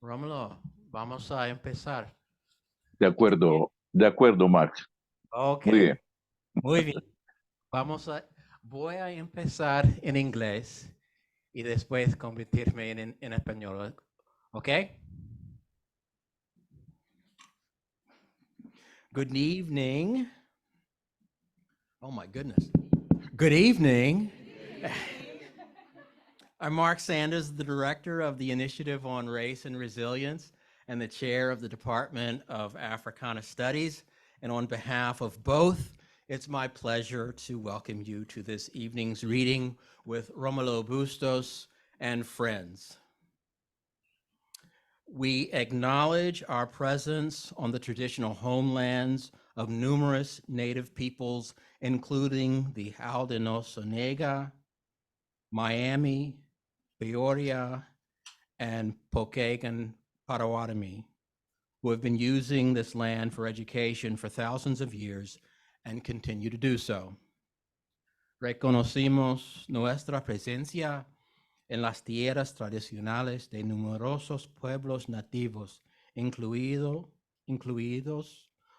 Rómulo, vamos a empezar. De acuerdo, Max. Ok, Muy bien. muy bien. Voy a empezar en inglés y después convertirme en español. Ok? Good evening. Oh my goodness. Good evening. I'm Mark Sanders, the director of the Initiative on Race and Resilience and the chair of the Department of Africana Studies. And on behalf of both, it's my pleasure to welcome you to this evening's reading with Rómulo Bustos and friends. We acknowledge our presence on the traditional homelands of numerous Native peoples, including the Haudenosaunee, Miami, Peoria, and Pokagon Potawatomi, who have been using this land for education for thousands of years and continue to do so. Reconocimos nuestra presencia en las tierras tradicionales de numerosos pueblos nativos, incluidos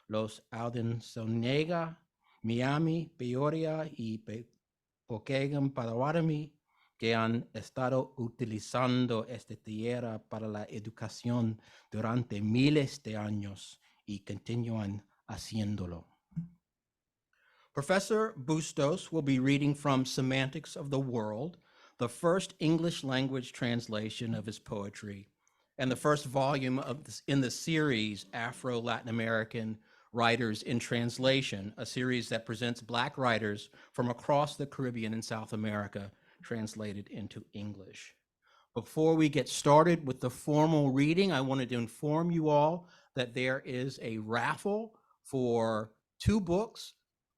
los Haudenosaunee, Miami, Peoria y Pokagon Potawatomi, que han estado utilizando esta tierra para la educación durante miles de años y continúan haciéndolo. Professor Bustos will be reading from Semantics of the World, the first English language translation of his poetry, and the first volume in the series Afro-Latin American Writers in Translation, a series that presents Black writers from across the Caribbean and South America translated into English. Before we get started with the formal reading, I wanted to inform you all that there is a raffle for 2 books,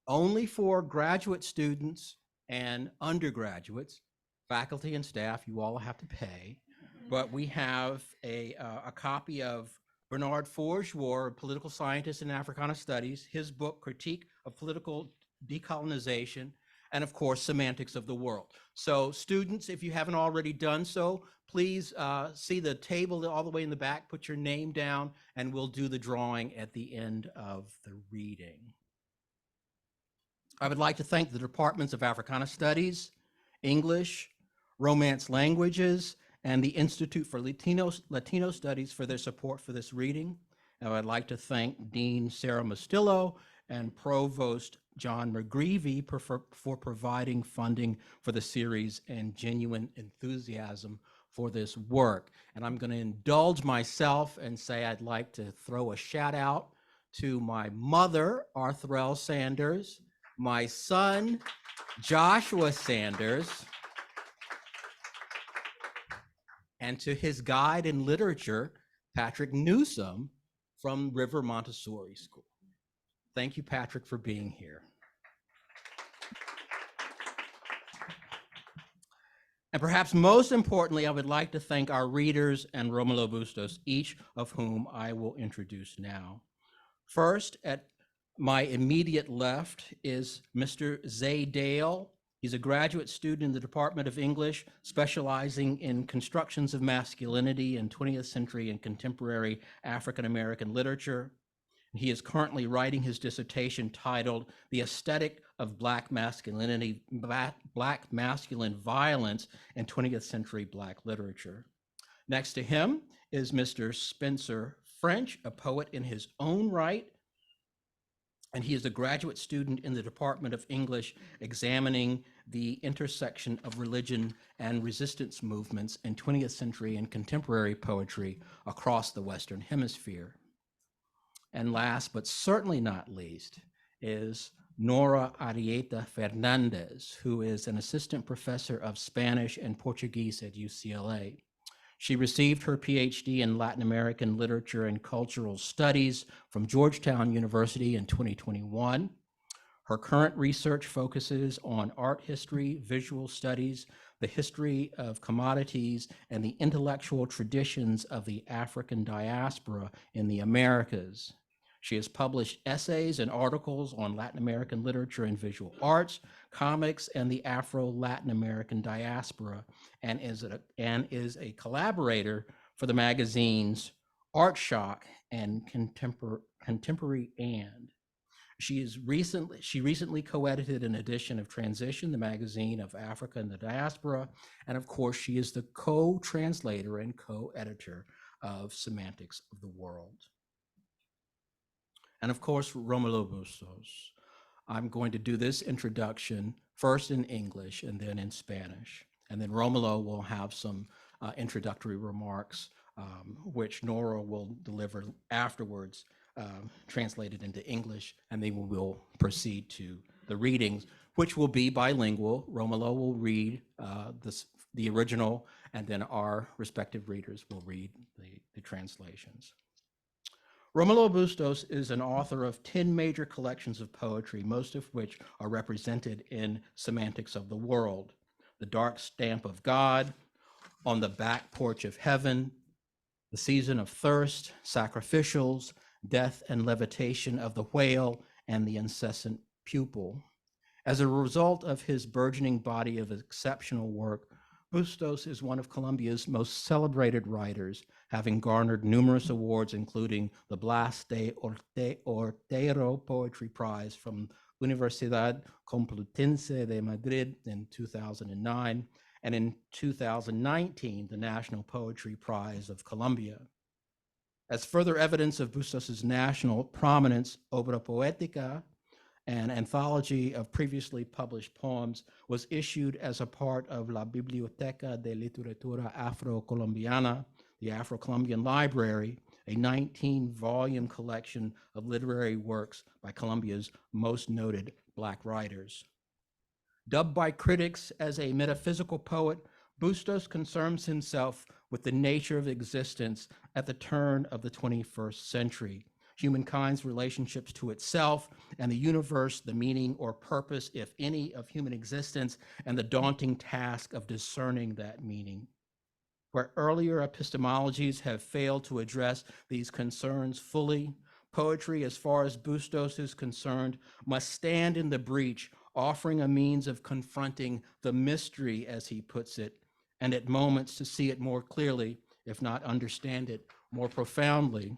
only for graduate students and undergraduates. Faculty and staff, you all have to pay. But we have a copy of Bernard Forgeois, a political scientist in Africana Studies, his book, Critique of Political Decolonization, and of course, Semantics of the World. So students, if you haven't already done so, please see the table all the way in the back, put your name down, and we'll do the drawing at the end of the reading. I would like to thank the Departments of Africana Studies, English, Romance Languages, and the Institute for Latino Studies for their support for this reading. And I'd like to thank Dean Sarah Mastillo and Provost John McGreevy for providing funding for the series and genuine enthusiasm for this work. And I'm going to indulge myself and say I'd like to throw a shout out to my mother, Arthrell Sanders, my son, Joshua Sanders, and to his guide in literature, Patrick Newsome from River Montessori School. Thank you, Patrick, for being here. And perhaps most importantly, I would like to thank our readers and Rómulo Bustos, each of whom I will introduce now. First, at my immediate left is Mr. Zay Dale. He's a graduate student in the Department of English, specializing in constructions of masculinity in 20th century and contemporary African American literature. He is currently writing his dissertation titled The Aesthetic of Black Masculinity, Black Masculine Violence in 20th Century Black Literature. Next to him is Mr. Spencer French, a poet in his own right, and he is a graduate student in the Department of English, examining the intersection of religion and resistance movements in 20th century and contemporary poetry across the Western Hemisphere. And last, but certainly not least, is Nohora Arrieta Fernandez, who is an assistant professor of Spanish and Portuguese at UCLA. She received her PhD in Latin American Literature and Cultural Studies from Georgetown University in 2021. Her current research focuses on art history, visual studies, the history of commodities, and the intellectual traditions of the African diaspora in the Americas. She has published essays and articles on Latin American literature and visual arts, comics, and the Afro-Latin American diaspora, and is a collaborator for the magazines Art Shock and Contemporary And. She recently co-edited an edition of Transition, the magazine of Africa and the Diaspora, and of course she is the co-translator and co-editor of Semantics of the World. And of course, Rómulo Bustos. I'm going to do this introduction first in English and then in Spanish. And then Rómulo will have some introductory remarks, which Nohora will deliver afterwards, translated into English, and then we will proceed to the readings, which will be bilingual. Rómulo will read the original, and then our respective readers will read the translations. Rómulo Bustos is an author of 10 major collections of poetry, most of which are represented in Semantics of the World: The Dark Stamp of God, On the Back Porch of Heaven, The Season of Thirst, Sacrificials, Death and Levitation of the Whale, and The Incessant Pupil. As a result of his burgeoning body of exceptional work, Bustos is one of Colombia's most celebrated writers, having garnered numerous awards, including the Blas de Ortero Poetry Prize from Universidad Complutense de Madrid in 2009, and in 2019, the National Poetry Prize of Colombia. As further evidence of Bustos's national prominence, Obra Poética, an anthology of previously published poems, was issued as a part of La Biblioteca de Literatura Afro Colombiana, the Afro Colombian Library, a 19-volume collection of literary works by Colombia's most noted Black writers. Dubbed by critics as a metaphysical poet, Bustos concerns himself with the nature of existence at the turn of the 21st century, humankind's relationships to itself and the universe, the meaning or purpose, if any, of human existence, and the daunting task of discerning that meaning. Where earlier epistemologies have failed to address these concerns fully, poetry, as far as Bustos is concerned, must stand in the breach, offering a means of confronting the mystery, as he puts it, and at moments to see it more clearly, if not understand it more profoundly.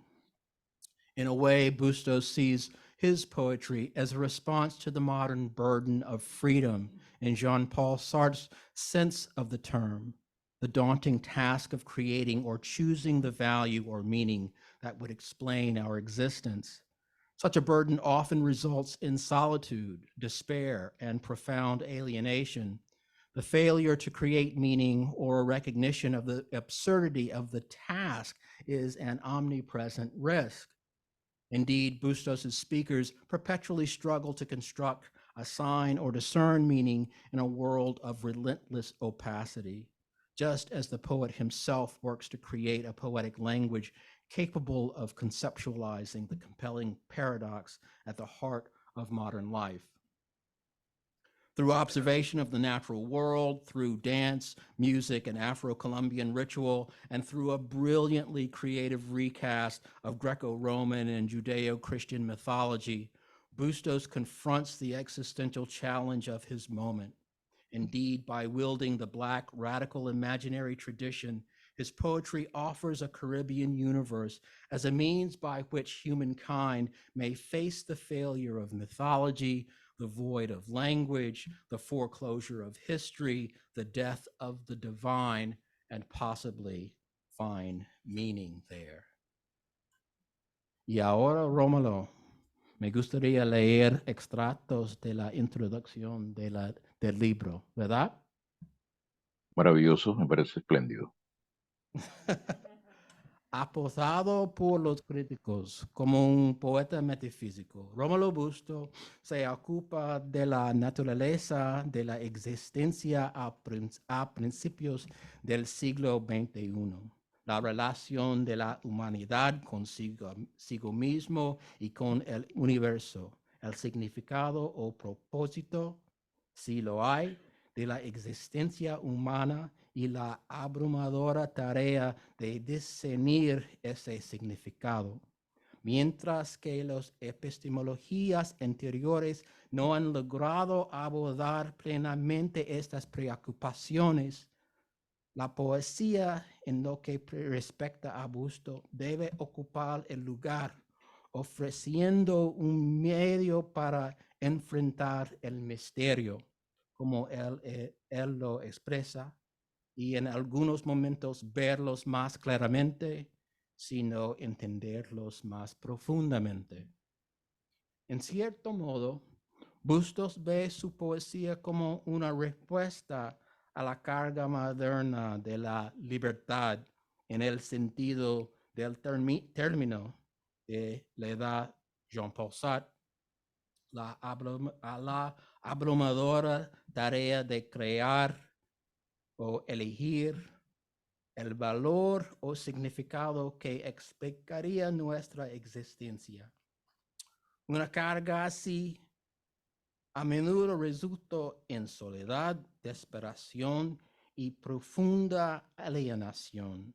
In a way, Bustos sees his poetry as a response to the modern burden of freedom in Jean-Paul Sartre's sense of the term, the daunting task of creating or choosing the value or meaning that would explain our existence. Such a burden often results in solitude, despair, and profound alienation. The failure to create meaning or a recognition of the absurdity of the task is an omnipresent risk. Indeed, Bustos' speakers perpetually struggle to construct, assign, or discern meaning in a world of relentless opacity, just as the poet himself works to create a poetic language capable of conceptualizing the compelling paradox at the heart of modern life. Through observation of the natural world, through dance, music, and Afro-Colombian ritual, and through a brilliantly creative recast of Greco-Roman and Judeo-Christian mythology, Bustos confronts the existential challenge of his moment. Indeed, by wielding the Black radical imaginary tradition, his poetry offers a Caribbean universe as a means by which humankind may face the failure of mythology, the void of language, the foreclosure of history, the death of the divine, and possibly find meaning there. Y ahora, Rómulo, me gustaría leer extractos de la introducción del libro, ¿verdad? Maravilloso, me parece espléndido. Aposado por los críticos como un poeta metafísico, Rómulo Bustos se ocupa de la naturaleza de la existencia a principios del siglo XXI, la relación de la humanidad consigo mismo y con el universo, el significado o propósito, si lo hay, de la existencia humana y la abrumadora tarea de discernir ese significado. Mientras que las epistemologías anteriores no han logrado abordar plenamente estas preocupaciones, La poesía, en lo que respecta a Bustos, debe ocupar el lugar, ofreciendo un medio para enfrentar el misterio, como él lo expresa, y en algunos momentos verlos más claramente, sino entenderlos más profundamente. En cierto modo, Bustos ve su poesía como una respuesta a la carga moderna de la libertad en el sentido del término de la edad Jean-Paul Sartre, a la abrumadora tarea de crear o elegir el valor o significado que explicaría nuestra existencia. Una carga así a menudo resulta en soledad, desesperación y profunda alienación.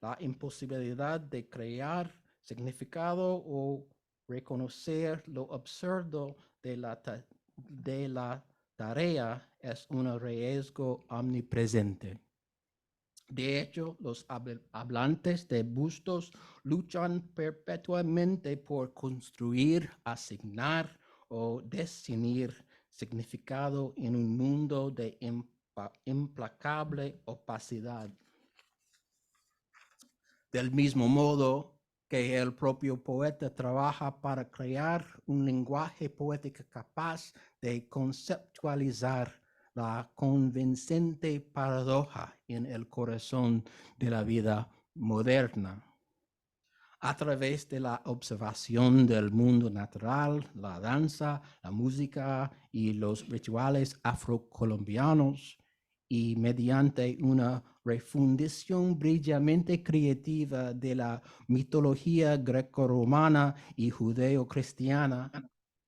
La imposibilidad de crear significado o reconocer lo absurdo de la tarea es un riesgo omnipresente. De hecho, los hablantes de Bustos luchan perpetuamente por construir, asignar o definir significado en un mundo de implacable opacidad. Del mismo modo que el propio poeta trabaja para crear un lenguaje poético capaz de conceptualizar la convincente paradoja en el corazón de la vida moderna. A través de la observación del mundo natural, la danza, la música y los rituales afrocolombianos, y mediante una refundición brillante creativa de la mitología grecorromana y judeo-cristiana,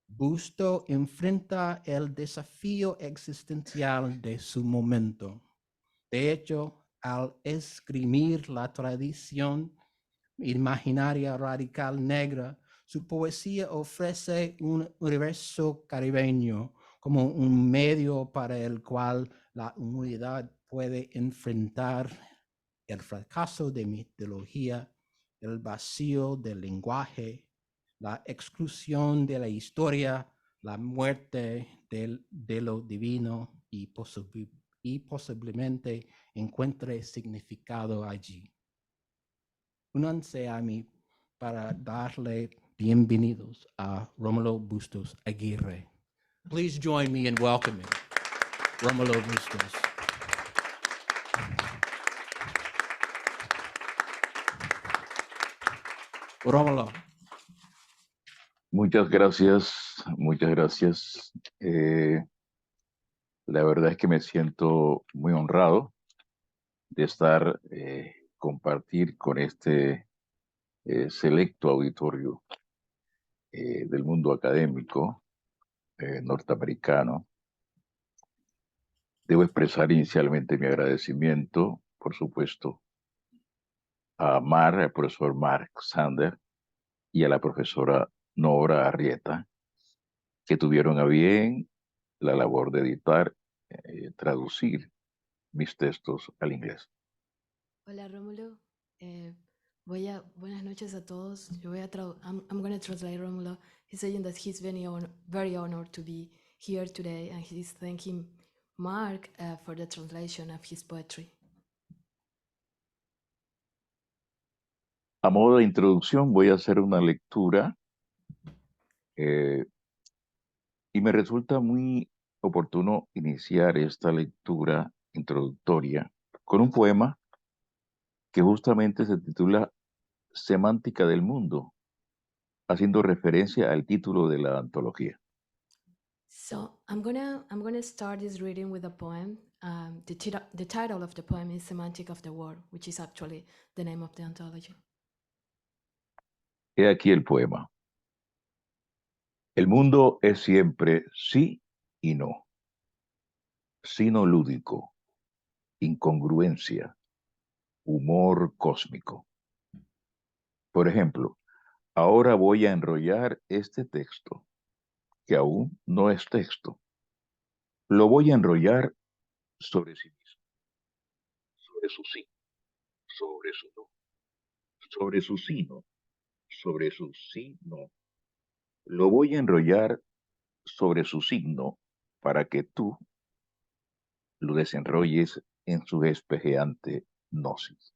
Busto enfrenta el desafío existencial de su momento. De hecho, al esgrimir la tradición imaginaria radical negra, su poesía ofrece un universo caribeño como un medio para el cual la humanidad puede enfrentar el fracaso de mitología, el vacío del lenguaje, la exclusión de la historia, la muerte de lo divino y posiblemente encuentre significado allí. Únanse a mí para darle bienvenidos a Rómulo Bustos Aguirre. Please join me in welcoming Rómulo Bustos. Rómulo. Muchas gracias, muchas gracias. La verdad es que me siento muy honrado de estar, compartir con este selecto auditorio del mundo académico norteamericano. Debo expresar inicialmente mi agradecimiento, por supuesto, al profesor Mark Sander y a la profesora Nohora Arrieta, que tuvieron a bien la labor de editar, traducir mis textos al inglés. Hola Rómulo, eh, buenas noches a todos. I'm going to translate Rómulo. He's saying that he's very honored to be here today, and he's thanking Mark for the translation of his poetry. A modo de introducción voy a hacer una lectura y me resulta muy oportuno iniciar esta lectura introductoria con un poema que justamente se titula Semántica del Mundo, haciendo referencia al título de la antología. So I'm gonna start this reading with a poem. The title of the poem is Semantics of the World, which is actually the name of the anthology. He aquí el poema. El mundo es siempre sí y no. Sino lúdico, incongruencia, humor cósmico. Por ejemplo, ahora voy a enrollar este texto, que aún no es texto. Lo voy a enrollar sobre sí mismo, su sí, sobre su no, sobre su sí no, sobre su sí no. Lo voy a enrollar sobre su signo para que tú lo desenrolles en su espejeante gnosis.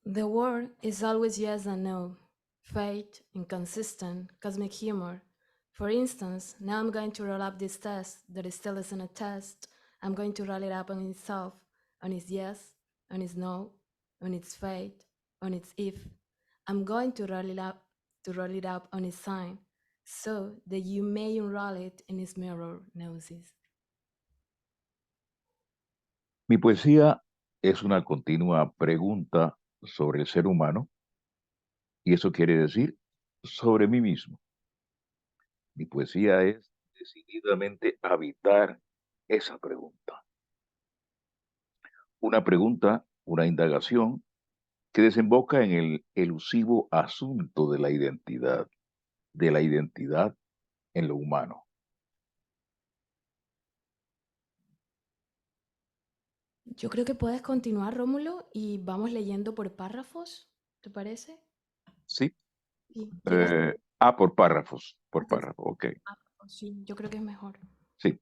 The word is always yes and no, fate, inconsistent, cosmic humor. For instance, now I'm going to roll up this test that still isn't a test. I'm going to roll it up on itself, on its yes, on its no, on its fate, on its if. I'm going to roll it up on its sign, so that you may unroll it in its mirror noses. Mi poesía es una continua pregunta sobre el ser humano y eso quiere decir sobre mí mismo. Mi poesía es decididamente habitar esa pregunta. Una pregunta, una indagación que desemboca en el elusivo asunto de la identidad en lo humano. Yo creo que puedes continuar, Rómulo, y vamos leyendo por párrafos, ¿te parece? ¿Sí? Sí, ¿quieres? Por párrafos, por Entonces, párrafo, ok, sí, yo creo que es mejor. sí.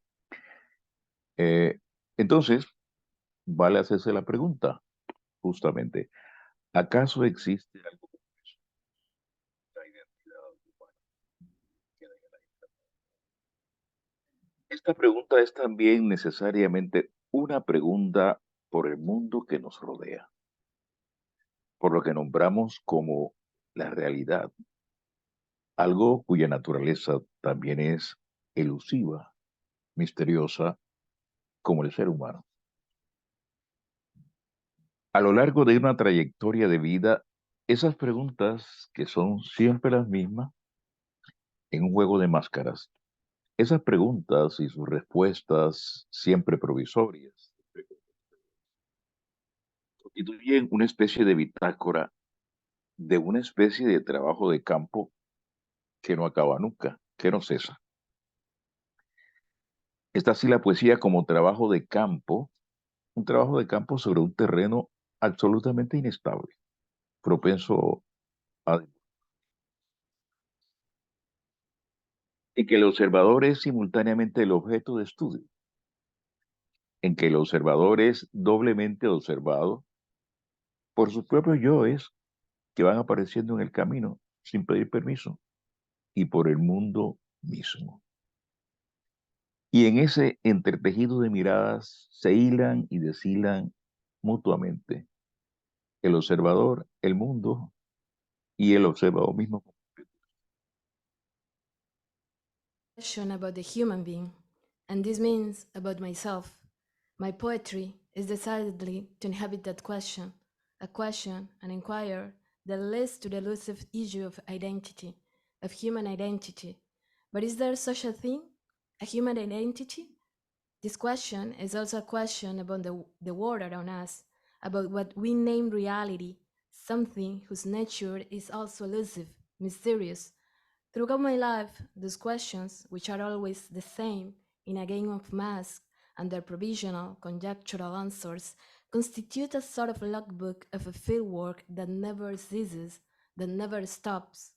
Entonces, vale hacerse la pregunta, justamente, ¿acaso existe algo como eso? La identidad humana queda en el aire. Esta pregunta es también necesariamente una pregunta por el mundo que nos rodea, por lo que nombramos como la realidad, algo cuya naturaleza también es elusiva, misteriosa, como el ser humano. A lo largo de una trayectoria de vida, esas preguntas que son siempre las mismas en un juego de máscaras, esas preguntas y sus respuestas siempre provisorias, constituyen una especie de bitácora de una especie de trabajo de campo que no acaba nunca, que no cesa. Está así la poesía como trabajo de campo, un trabajo de campo sobre un terreno absolutamente inestable, propenso a... y que el observador es simultáneamente el objeto de estudio, en que el observador es doblemente observado por sus propios yoes que van apareciendo en el camino sin pedir permiso y por el mundo mismo. Y en ese entretejido de miradas se hilan y deshilan mutuamente el observador, el mundo y el observador mismo. Question about the human being, and this means about myself. My poetry is decidedly to inhabit that question, a question, an inquiry that leads to the elusive issue of identity, of human identity. But is there such a thing, a human identity? This question is also a question about the world around us, about what we name reality, something whose nature is also elusive, mysterious. Throughout my life, those questions, which are always the same in a game of masks and their provisional, conjectural answers, constitute a sort of logbook of a fieldwork that never ceases, that never stops.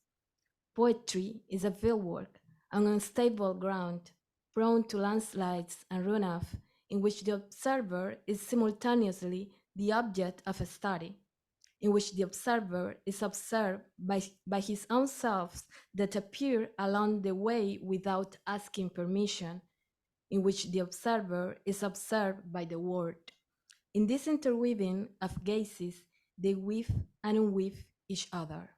Poetry is a fieldwork, an unstable ground, prone to landslides and runoff, in which the observer is simultaneously the object of a study, in which the observer is observed by his own selves that appear along the way without asking permission, in which the observer is observed by the world. In this interweaving of gazes, they weave and unweave each other.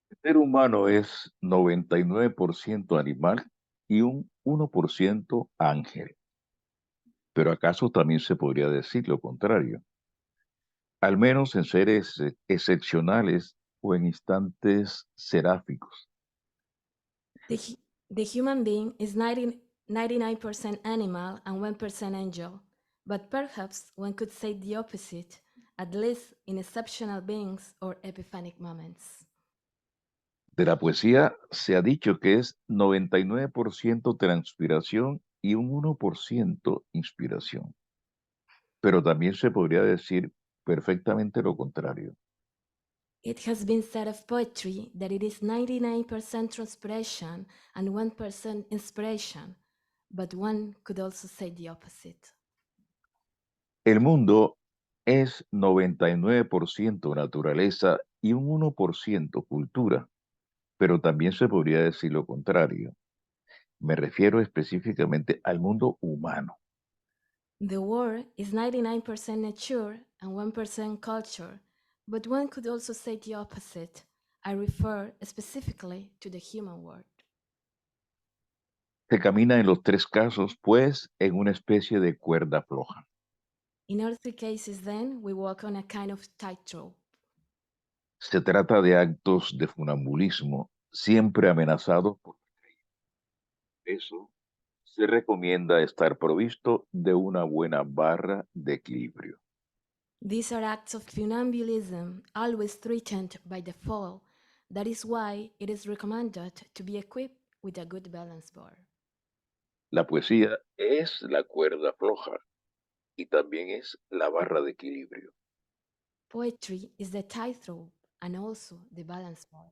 El ser humano es 99% animal y un 1% ángel. Pero ¿acaso también se podría decir lo contrario? Al menos en seres excepcionales o en instantes seráficos. The human being is 99% animal and 1% angel, but perhaps one could say the opposite, at least in exceptional beings or epiphanic moments. De la poesía se ha dicho que es 99% transpiración y un 1% inspiración. pero también se podría decir perfectamente lo contrario. It has been said of poetry that it is 99% transpiration and 1% inspiration, but one could also say the opposite. El mundo es 99% naturaleza y un 1% cultura, pero también se podría decir lo contrario. Me refiero específicamente al mundo humano. The world is 99% nature and 1% culture, but one could also say the opposite. I refer specifically to the human world. Se camina en los tres casos, pues, en una especie de cuerda floja. In all three cases, then, we walk on a kind of tightrope. Se trata de actos de funambulismo, siempre amenazados por eso. Se recomienda estar provisto de una buena barra de equilibrio. These are acts of funambulism, always threatened by the fall. That is why it is recommended to be equipped with a good balance bar. La poesía es la cuerda floja y también es la barra de equilibrio. Poetry is the tightrope and also the balance bar.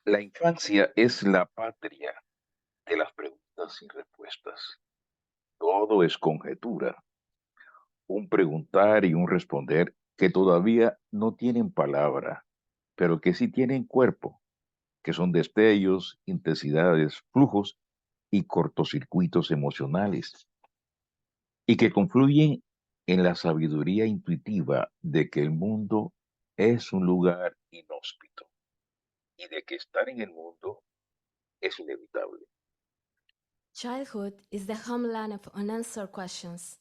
La infancia es la patria de las preguntas sin respuestas. Todo es conjetura, un preguntar y un responder que todavía no tienen palabra, pero que sí tienen cuerpo, que son destellos, intensidades, flujos y cortocircuitos emocionales, y que confluyen en la sabiduría intuitiva de que el mundo es un lugar inhóspito y de que estar en el mundo es inevitable. Childhood is the homeland of unanswered questions.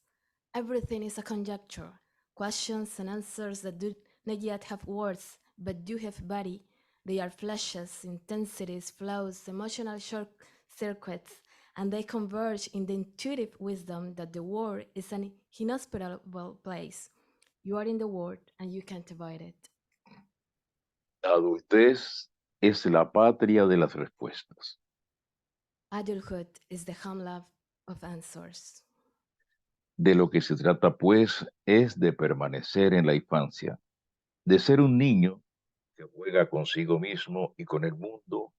Everything is a conjecture. Questions and answers that do not yet have words, but do have body. They are flashes, intensities, flows, emotional short circuits, and they converge in the intuitive wisdom that the world is an inhospitable place. You are in the world and you can't avoid it. La adultez es la patria de las respuestas. Adulthood is the homeland of answers. De lo que se trata, pues, es de permanecer en la infancia, de ser un niño que juega consigo mismo y con el mundo,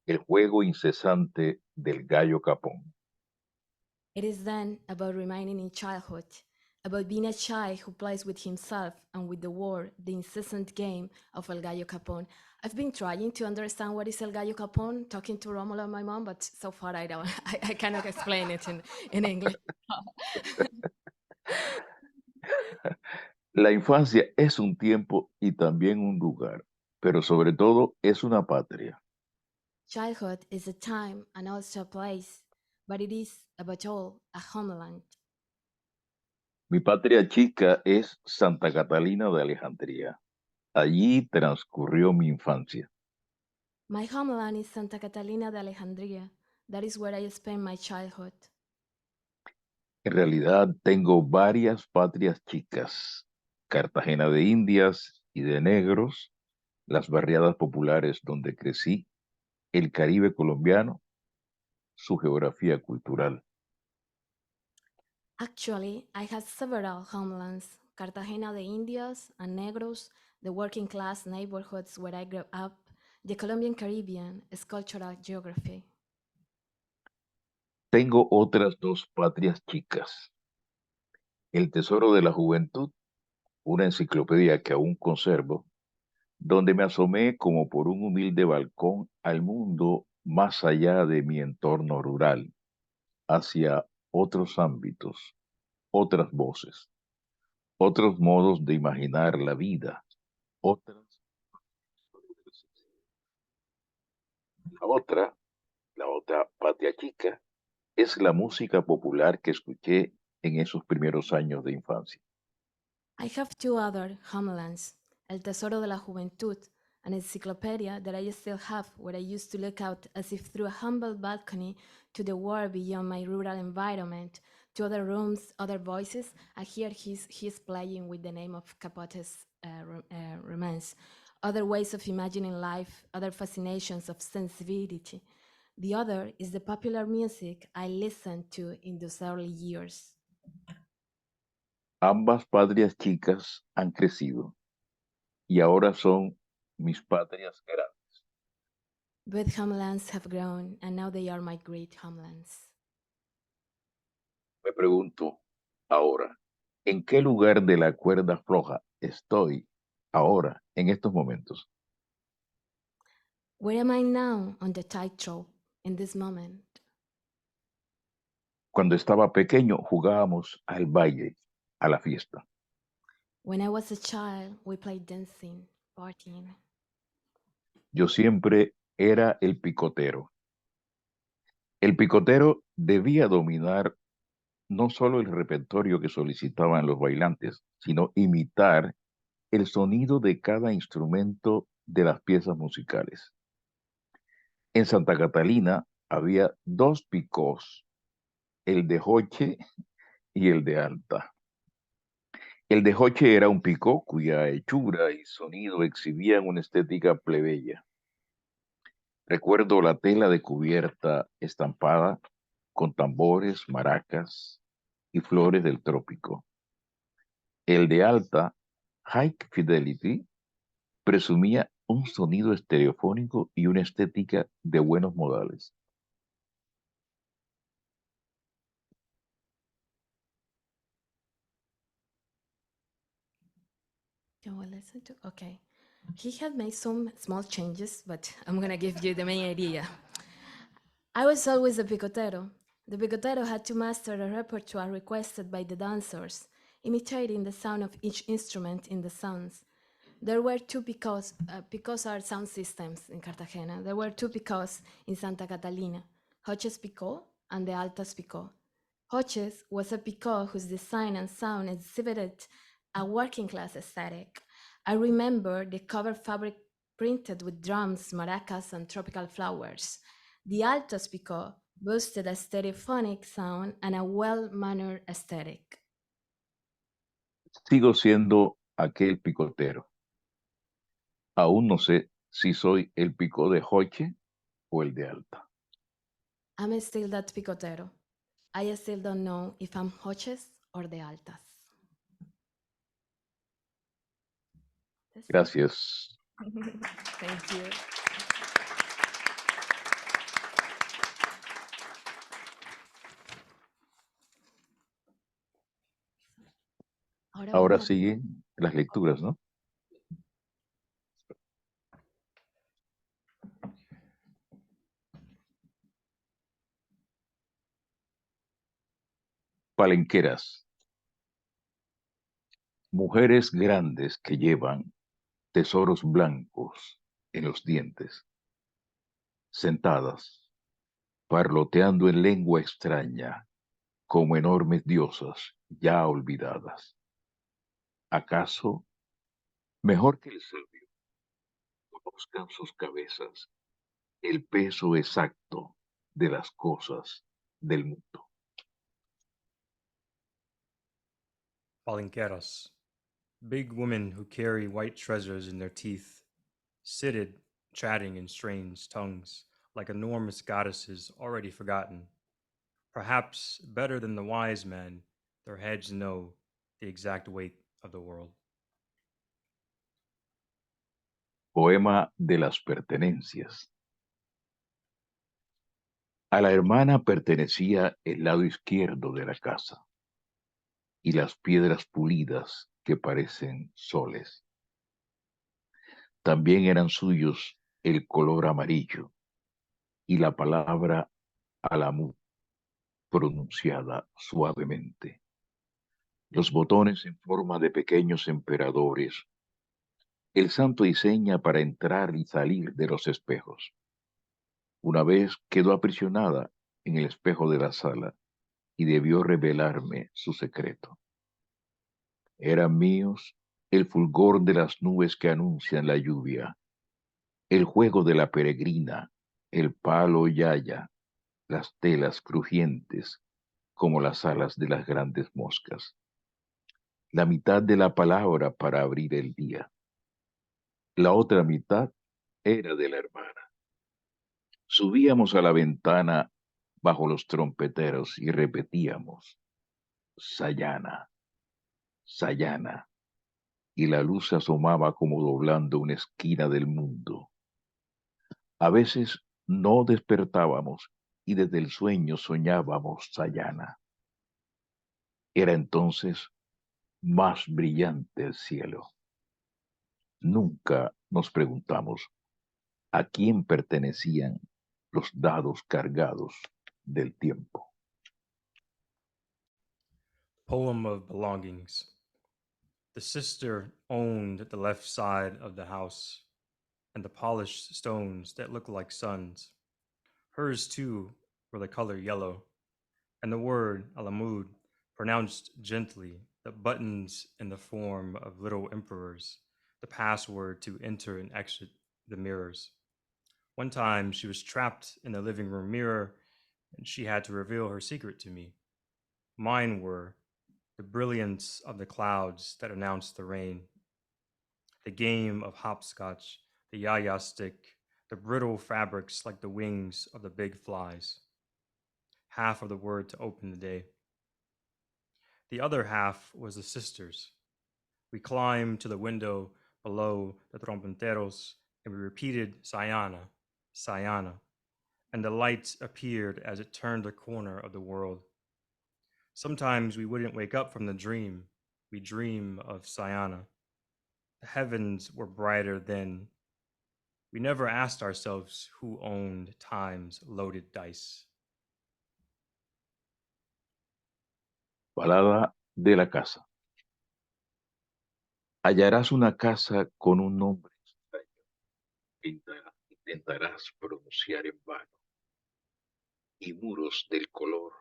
el juego incesante del gallo capón. It is then about remaining in childhood, about being a child who plays with himself and with the world, the incessant game of El Gallo Capón. I've been trying to understand what is El Gallo Capón, talking to Rómulo and my mom, but so far I don't. I cannot explain it in English. La infancia es un tiempo y también un lugar, pero sobre todo es una patria. Childhood is a time and also a place, but it is, above all, a homeland. Mi patria chica es Santa Catalina de Alejandría. Allí transcurrió mi infancia. My homeland is Santa Catalina de Alejandría. That is where I spent my childhood. En realidad tengo varias patrias chicas. Cartagena de Indias y de Negros, las barriadas populares donde crecí, el Caribe colombiano, su geografía cultural. Actually, I had several homelands: Cartagena de Indias and Negros, the working class neighborhoods where I grew up, the Colombian Caribbean, its cultural geography. Tengo otras dos patrias chicas. El Tesoro de la Juventud, una enciclopedia que aún conservo, donde me asomé como por un humilde balcón al mundo más allá de mi entorno rural, hacia otros ámbitos, otras voces, otros modos de imaginar la vida, otras. La otra, la otra patria chica, es la música popular que escuché en esos primeros años de infancia. I have two other homelands: El Tesoro de la Juventud, an encyclopedia that I still have, where I used to look out as if through a humble balcony to the world beyond my rural environment, to other rooms, other voices. I hear he's playing with the name of Capote's romance, other ways of imagining life, other fascinations of sensibility. The other is the popular music I listened to in those early years. Ambas patrias chicas han crecido y ahora son mis patrias grandes. Both homelands have grown, and now they are my great homelands. Me pregunto ahora, ¿en qué lugar de la cuerda floja estoy ahora, en estos momentos? Where am I now on the tightrope in this moment? Cuando estaba pequeño jugábamos al baile, a la fiesta. When I was a child, we played dancing, partying. Yo siempre era el picotero. El picotero debía dominar no solo el repertorio que solicitaban los bailantes, sino imitar el sonido de cada instrumento de las piezas musicales. En Santa Catalina había dos picós, el de Joche y el de Alta. El de Joche era un picó cuya hechura y sonido exhibían una estética plebeya. Recuerdo la tela de cubierta estampada con tambores, maracas y flores del trópico. El de Alta, High Fidelity, presumía un sonido estereofónico y una estética de buenos modales. Can we listen to? Okay. He had made some small changes, but I'm gonna give you the main idea. I was always a picotero. The picotero had to master a repertoire requested by the dancers, imitating the sound of each instrument in the songs. There were two picos. Picos are sound systems in Cartagena. There were two picos in Santa Catalina, Hoches Picot and the Altas Picot. Hoches was a picot whose design and sound exhibited a working class aesthetic. I remember the cover fabric printed with drums, maracas, and tropical flowers. The Altos Picot boasted a stereophonic sound and a well-mannered aesthetic. Sigo siendo aquel picotero. Aún no sé si soy el picó de Joche o el de Alta. I'm still that picotero. I still don't know if I'm Hoches or the Altas. Gracias. Thank you. Ahora siguen las lecturas, ¿no? Palenqueras. Mujeres grandes que llevan tesoros blancos en los dientes, sentadas, parloteando en lengua extraña, como enormes diosas ya olvidadas. ¿Acaso, mejor que el sabio, conozcan sus cabezas el peso exacto de las cosas del mundo? Palenqueras, big women who carry white treasures in their teeth, seated, chatting in strange tongues, like enormous goddesses already forgotten. Perhaps better than the wise men, their heads know the exact weight of the world. Poema de las pertenencias. A la hermana pertenecía el lado izquierdo de la casa y las piedras pulidas que parecen soles. También eran suyos el color amarillo y la palabra alamú, pronunciada suavemente. Los botones en forma de pequeños emperadores. El santo diseña para entrar y salir de los espejos. Una vez quedó aprisionada en el espejo de la sala y debió revelarme su secreto. Eran míos el fulgor de las nubes que anuncian la lluvia, el juego de la peregrina, el palo yaya, las telas crujientes como las alas de las grandes moscas, la mitad de la palabra para abrir el día. La otra mitad era de la hermana. Subíamos a la ventana bajo los trompeteros y repetíamos, Sayana, Sayana, y la luz se asomaba como doblando una esquina del mundo. A veces no despertábamos y desde el sueño soñábamos Sayana. Era entonces más brillante el cielo. Nunca nos preguntamos a quién pertenecían los dados cargados del tiempo. Poem of Belongings. The sister owned the left side of the house and the polished stones that looked like suns. Hers, too, were the color yellow, and the word alamud, pronounced gently, the buttons in the form of little emperors, the password to enter and exit the mirrors. One time she was trapped in the living room mirror, and she had to reveal her secret to me. Mine were the brilliance of the clouds that announced the rain, the game of hopscotch, the yaya stick, the brittle fabrics like the wings of the big flies. Half of the word to open the day. The other half was the sisters. We climbed to the window below the trompeteros and we repeated Sayana, Sayana, and the light appeared as it turned the corner of the world. Sometimes we wouldn't wake up from the dream. We dream of Sayana. The heavens were brighter then. We never asked ourselves who owned time's loaded dice. Balada de la casa. Hallarás una casa con un nombre extraño que intentarás pronunciar en vano, y muros del color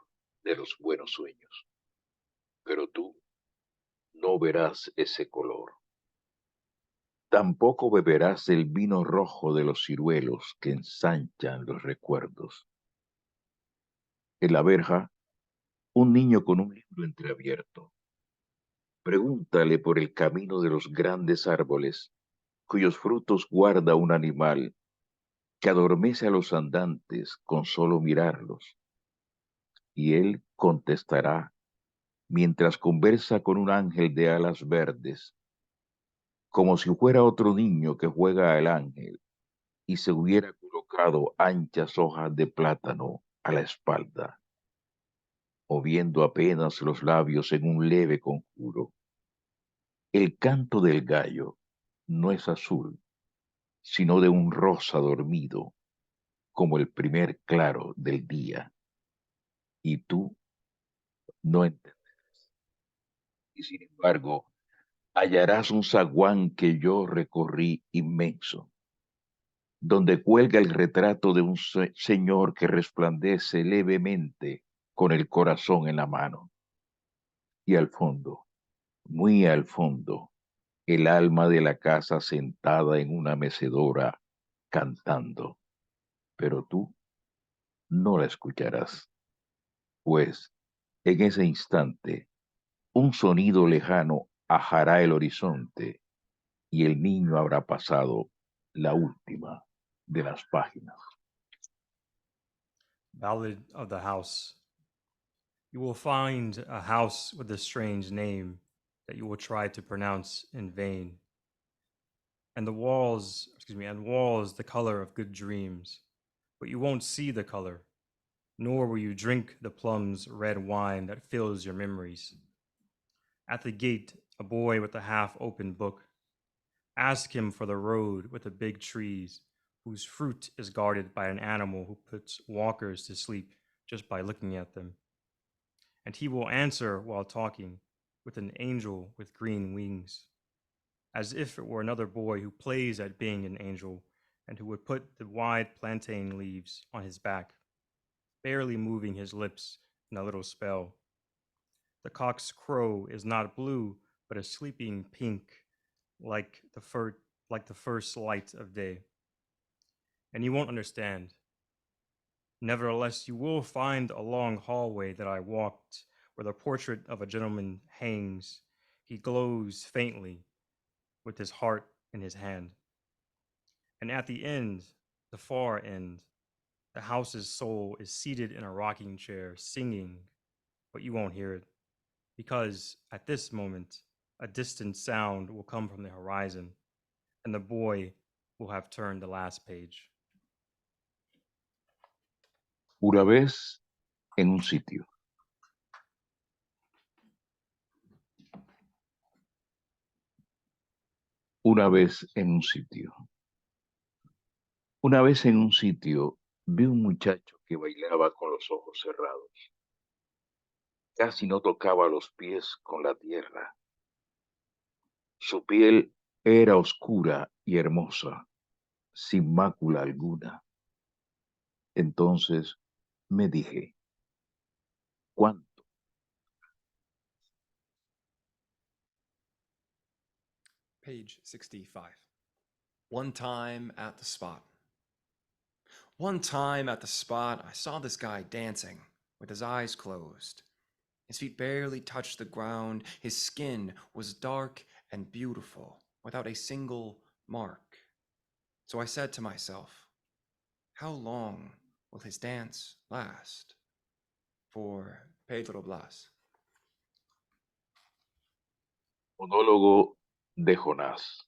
de los buenos sueños. Pero tú no verás ese color. Tampoco beberás el vino rojo de los ciruelos que ensanchan los recuerdos. En la verja, un niño con un libro entreabierto. Pregúntale por el camino de los grandes árboles, cuyos frutos guarda un animal que adormece a los andantes con solo mirarlos. Y él contestará mientras conversa con un ángel de alas verdes, como si fuera otro niño que juega al ángel y se hubiera colocado anchas hojas de plátano a la espalda, moviendo apenas los labios en un leve conjuro. El canto del gallo no es azul, sino de un rosa dormido, como el primer claro del día. Y tú no entenderás. Y sin embargo, hallarás un zaguán que yo recorrí inmenso, donde cuelga el retrato de un señor que resplandece levemente con el corazón en la mano. Y al fondo, muy al fondo, el alma de la casa sentada en una mecedora cantando. Pero tú no la escucharás, pues en ese instante un sonido lejano ajará el horizonte y el niño habrá pasado la última de las páginas. Ballad of the House. You will find a house with a strange name that you will try to pronounce in vain. And walls the color of good dreams. But you won't see the color, nor will you drink the plum's red wine that fills your memories. At the gate, a boy with a half-open book. Ask him for the road with the big trees, whose fruit is guarded by an animal who puts walkers to sleep just by looking at them. And he will answer while talking with an angel with green wings, as if it were another boy who plays at being an angel and who would put the wide plantain leaves on his back, barely moving his lips in a little spell. The cock's crow is not blue, but a sleeping pink, like the first light of day. And you won't understand. Nevertheless, you will find a long hallway that I walked, where the portrait of a gentleman hangs. He glows faintly, with his heart in his hand. And at the end, the far end, The house's soul is seated in a rocking chair, singing, but you won't hear it, because at this moment, a distant sound will come from the horizon, and the boy will have turned the last page. Una vez en un sitio. Una vez en un sitio. Una vez en un sitio vi un muchacho que bailaba con los ojos cerrados. Casi no tocaba los pies con la tierra. Su piel era oscura y hermosa, sin mácula alguna. Entonces me dije, ¿cuánto? Page 65. One time at the spot. One time at the spot, I saw this guy dancing with his eyes closed. His feet barely touched the ground. His skin was dark and beautiful, without a single mark. So I said to myself, how long will his dance last? For Pedro Blas. Monólogo de Jonás.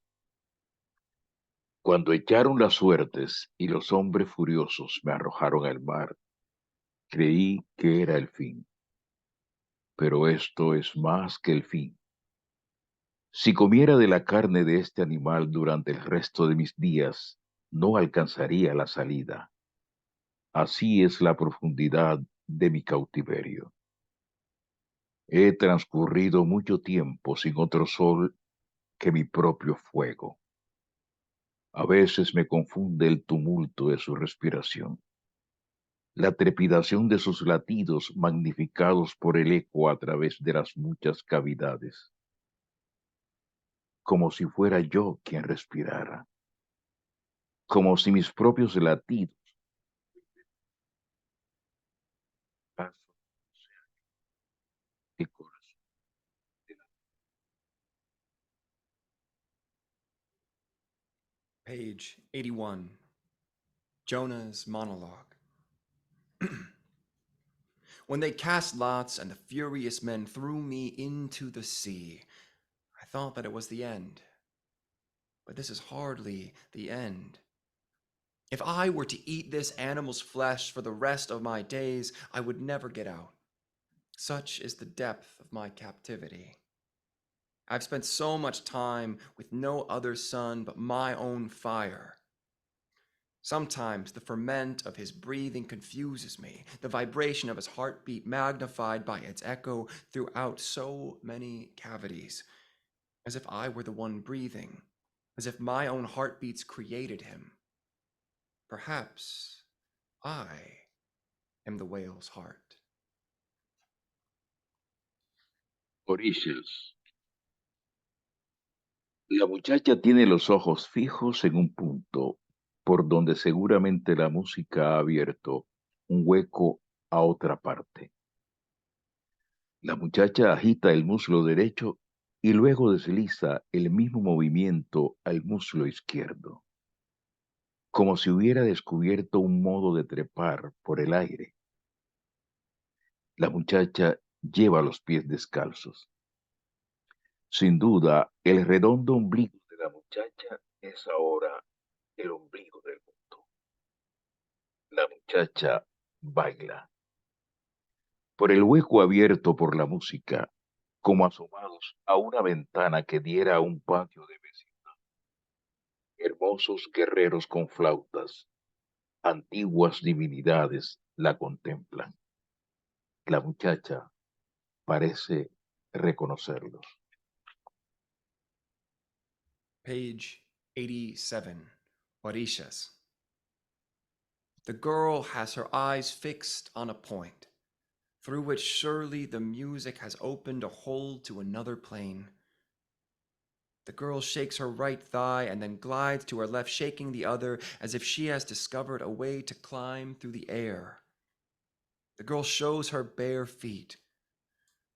Cuando echaron las suertes y los hombres furiosos me arrojaron al mar, creí que era el fin. Pero esto es más que el fin. Si comiera de la carne de este animal durante el resto de mis días, no alcanzaría la salida. Así es la profundidad de mi cautiverio. He transcurrido mucho tiempo sin otro sol que mi propio fuego. A veces me confunde el tumulto de su respiración, la trepidación de sus latidos magnificados por el eco a través de las muchas cavidades, como si fuera yo quien respirara, como si mis propios latidos el corazón de la- Page 81. Jonah's monologue. When they cast lots and the furious men threw me into the sea, I thought that it was the end. But this is hardly the end. If I were to eat this animal's flesh for the rest of my days, I would never get out. Such is the depth of my captivity. I've spent so much time with no other sun but my own fire. Sometimes the ferment of his breathing confuses me, the vibration of his heartbeat magnified by its echo throughout so many cavities, as if I were the one breathing, as if my own heartbeats created him. Perhaps I am the whale's heart. Orillas. La muchacha tiene los ojos fijos en un punto, por donde seguramente la música ha abierto un hueco a otra parte. La muchacha agita el muslo derecho y luego desliza el mismo movimiento al muslo izquierdo, como si hubiera descubierto un modo de trepar por el aire. La muchacha lleva los pies descalzos. Sin duda, el redondo ombligo de la muchacha es ahora el ombligo del mundo. La muchacha baila. Por el hueco abierto por la música, como asomados a una ventana que diera a un patio de vecindad. Hermosos guerreros con flautas, antiguas divinidades la contemplan. La muchacha parece reconocerlos. Page 87. Orishas. The girl has her eyes fixed on a point, through which surely the music has opened a hole to another plane. The girl shakes her right thigh and then glides to her left, shaking the other as if she has discovered a way to climb through the air. The girl shows her bare feet.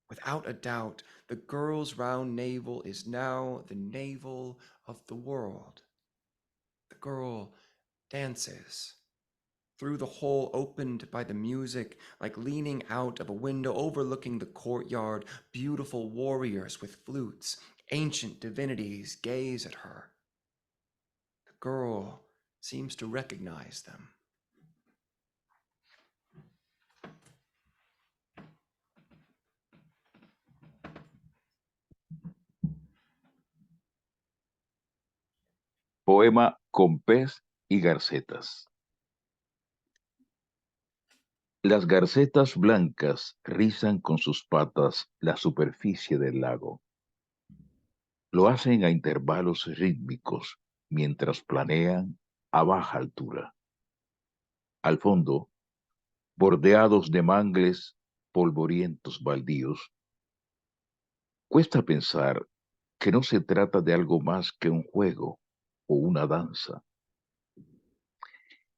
Without a doubt, the girl's round navel is now the navel of the world. The girl dances. through the hole opened by the music, like leaning out of a window overlooking the courtyard, beautiful warriors with flutes, ancient divinities gaze at her. The girl seems to recognize them. Poema con pez y garcetas. Las garcetas blancas rizan con sus patas la superficie del lago. Lo hacen a intervalos rítmicos mientras planean a baja altura. Al fondo, bordeados de mangles polvorientos baldíos, cuesta pensar que no se trata de algo más que un juego o una danza.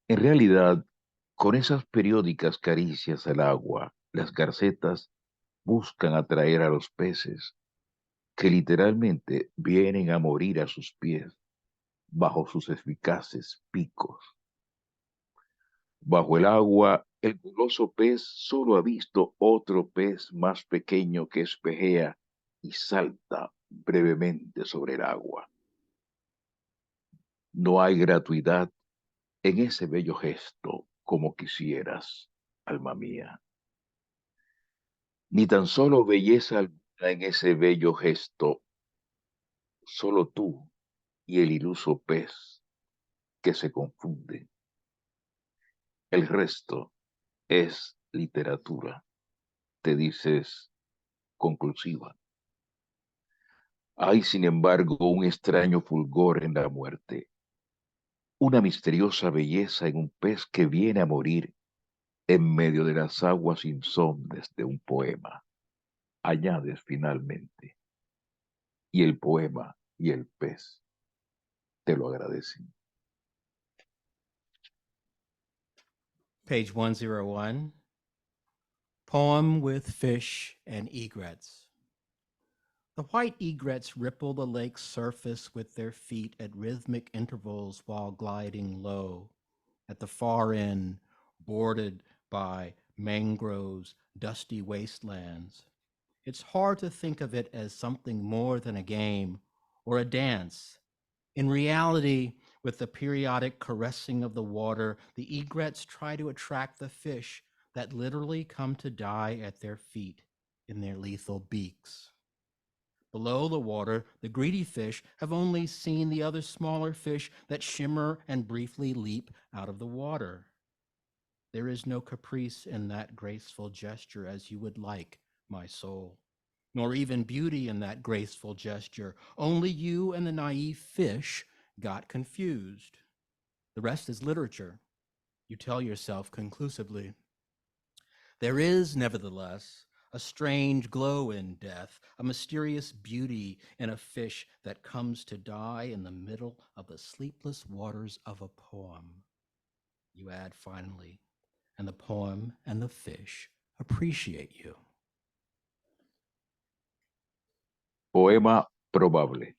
En realidad, con esas periódicas caricias al agua, las garcetas buscan atraer a los peces, que literalmente vienen a morir a sus pies, bajo sus eficaces picos. Bajo el agua, el guloso pez solo ha visto otro pez más pequeño que espejea y salta brevemente sobre el agua. No hay gratuidad en ese bello gesto como quisieras, alma mía. Ni tan solo belleza alguna en ese bello gesto, solo tú y el iluso pez que se confunde. El resto es literatura, te dices conclusiva. Hay, sin embargo, un extraño fulgor en la muerte, una misteriosa belleza en un pez que viene a morir en medio de las aguas insondes de un poema. Añades finalmente, y el poema y el pez te lo agradecen. Page 101. Poem with fish and egrets. The white egrets ripple the lake's surface with their feet at rhythmic intervals while gliding low. At the far end, bordered by mangroves, dusty wastelands. It's hard to think of it as something more than a game or a dance. In reality, with the periodic caressing of the water, the egrets try to attract the fish that literally come to die at their feet in their lethal beaks. Below the water, the greedy fish have only seen the other smaller fish that shimmer and briefly leap out of the water. There is no caprice in that graceful gesture as you would like, my soul, nor even beauty in that graceful gesture. Only you and the naive fish got confused. The rest is literature, you tell yourself conclusively. There is, nevertheless, a strange glow in death, a mysterious beauty in a fish that comes to die in the middle of the sleepless waters of a poem. You add finally, and the poem and the fish appreciate you. Poema probable.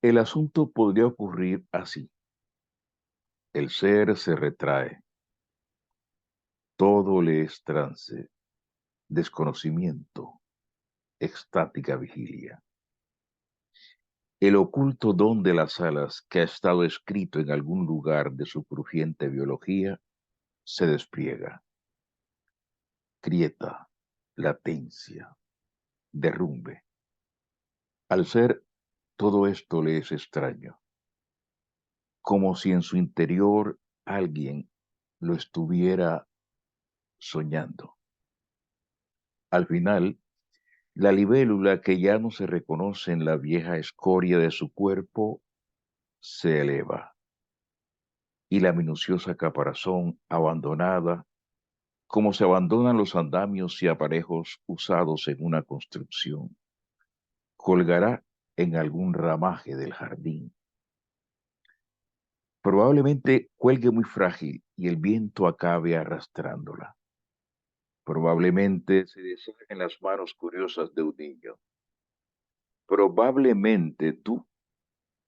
El asunto podría ocurrir así. El ser se retrae. Todo le es trance, desconocimiento, extática vigilia. El oculto don de las alas que ha estado escrito en algún lugar de su crujiente biología se despliega. Grieta, latencia, derrumbe. Al ser, todo esto le es extraño, como si en su interior alguien lo estuviera soñando. Al final, la libélula que ya no se reconoce en la vieja escoria de su cuerpo se eleva, y la minuciosa caparazón abandonada, como se abandonan los andamios y aparejos usados en una construcción, colgará en algún ramaje del jardín. Probablemente cuelgue muy frágil y el viento acabe arrastrándola. Probablemente se deshaga en las manos curiosas de un niño. Probablemente tú,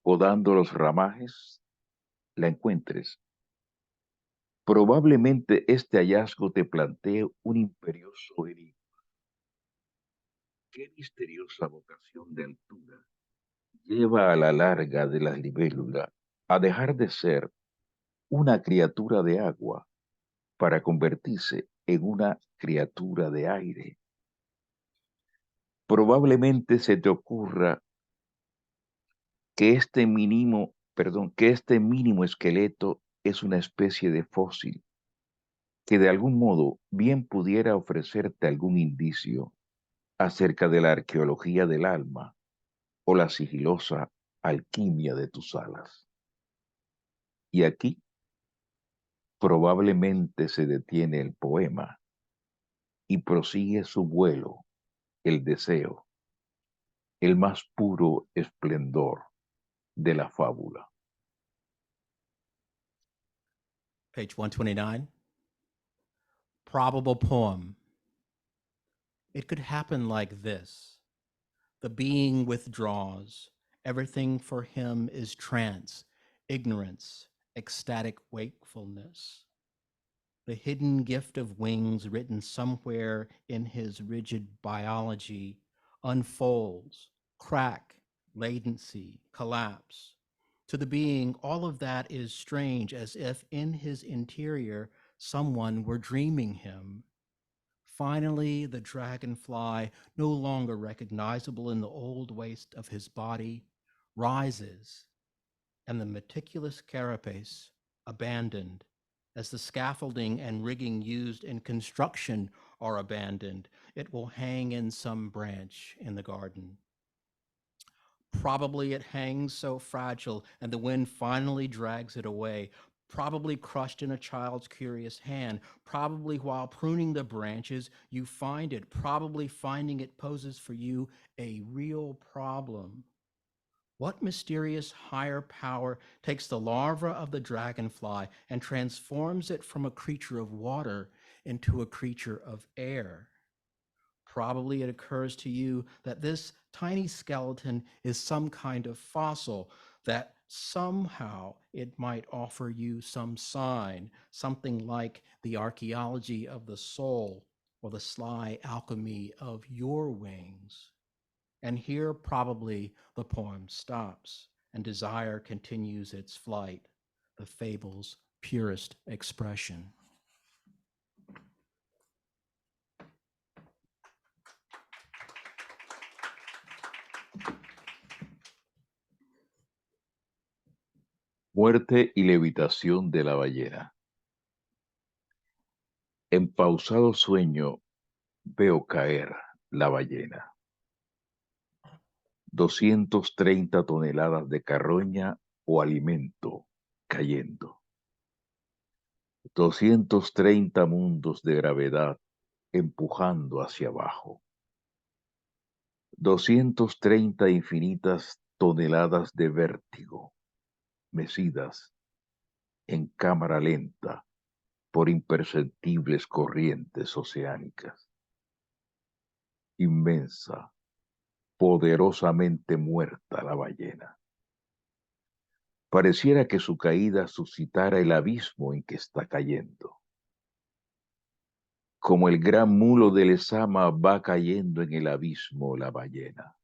podando los ramajes, la encuentres Probablemente este hallazgo te plantee un imperioso enigma. ¿Qué misteriosa vocación de altura lleva a la larga de la libélula a dejar de ser una criatura de agua para convertirse en una criatura de aire? Probablemente se te ocurra que que este mínimo esqueleto es una especie de fósil que de algún modo bien pudiera ofrecerte algún indicio acerca de la arqueología del alma o la sigilosa alquimia de tus alas. Y aquí probablemente se detiene el poema y prosigue su vuelo, el deseo, el más puro esplendor de la fábula. Page 129. Probable poem. It could happen like this. The being withdraws. Everything for him is trance, ignorance, ecstatic wakefulness. The hidden gift of wings written somewhere in his rigid biology unfolds, crack, latency, collapse. To the being, all of that is strange, as if in his interior someone were dreaming him. Finally, the dragonfly, no longer recognizable in the old waste of his body, rises, and the meticulous carapace, abandoned, as the scaffolding and rigging used in construction are abandoned, it will hang in some branch in the garden. Probably it hangs so fragile, and the wind finally drags it away, probably crushed in a child's curious hand, probably while pruning the branches, you find it, probably finding it poses for you a real problem. What mysterious higher power takes the larva of the dragonfly and transforms it from a creature of water into a creature of air? Probably it occurs to you that this tiny skeleton is some kind of fossil, that somehow it might offer you some sign, something like the archaeology of the soul or the sly alchemy of your wings. And here probably the poem stops and desire continues its flight, the fable's purest expression. Muerte y levitación de la ballena. En pausado sueño veo caer la ballena. 230 toneladas de carroña o alimento cayendo. 230 mundos de gravedad empujando hacia abajo. 230 infinitas toneladas de vértigo, mecidas en cámara lenta por imperceptibles corrientes oceánicas. Inmensa, poderosamente muerta la ballena. Pareciera que su caída suscitara el abismo en que está cayendo. Como el gran mulo de Lezama va cayendo en el abismo la ballena.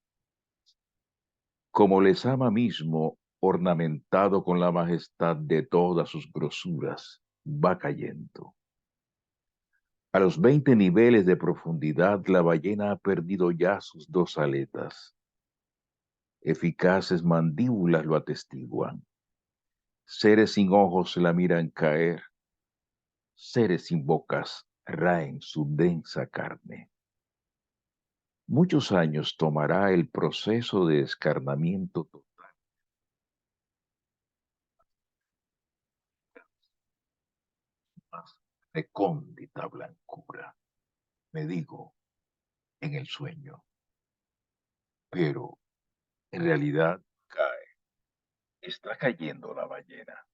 Como Lezama mismo, ornamentado con la majestad de todas sus grosuras, va cayendo. A los 20 niveles de profundidad, la ballena ha perdido ya sus dos aletas. Eficaces mandíbulas lo atestiguan. Seres sin ojos la miran caer. Seres sin bocas raen su densa carne. Muchos años tomará el proceso de descarnamiento total. Más recóndita blancura, me digo, en el sueño. Pero, en realidad, cae. Está cayendo la ballena.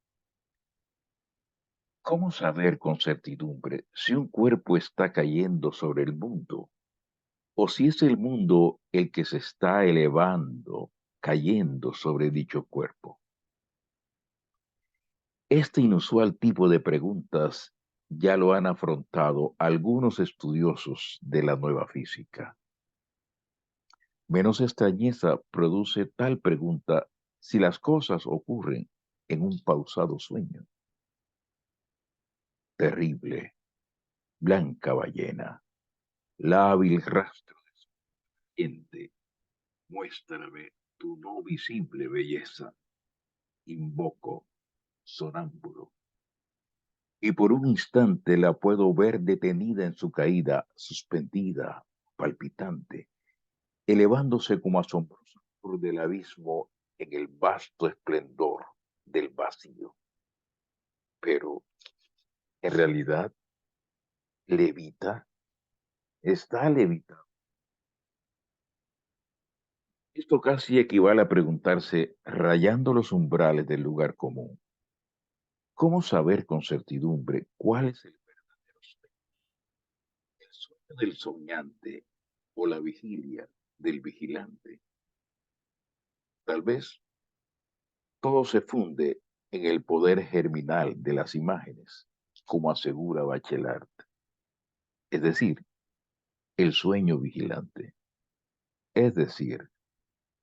¿Cómo saber con certidumbre si un cuerpo está cayendo sobre el mundo o si es el mundo el que se está elevando, cayendo sobre dicho cuerpo? Este inusual tipo de preguntas ya lo han afrontado algunos estudiosos de la nueva física. Menos extrañeza produce tal pregunta si las cosas ocurren en un pausado sueño. Terrible, blanca ballena, lábil rastro de serpiente, muéstrame tu no visible belleza. Invoco, sonámbulo. Y por un instante la puedo ver detenida en su caída, suspendida, palpitante, elevándose como asombroso sur del abismo en el vasto esplendor del vacío. Pero, en realidad, levita, está levitando. Esto casi equivale a preguntarse, rayando los umbrales del lugar común, ¿cómo saber con certidumbre cuál es el verdadero sueño? ¿El sueño del soñante o la vigilia del vigilante? Tal vez todo se funde en el poder germinal de las imágenes, como asegura Bachelard, es decir, el sueño vigilante, es decir,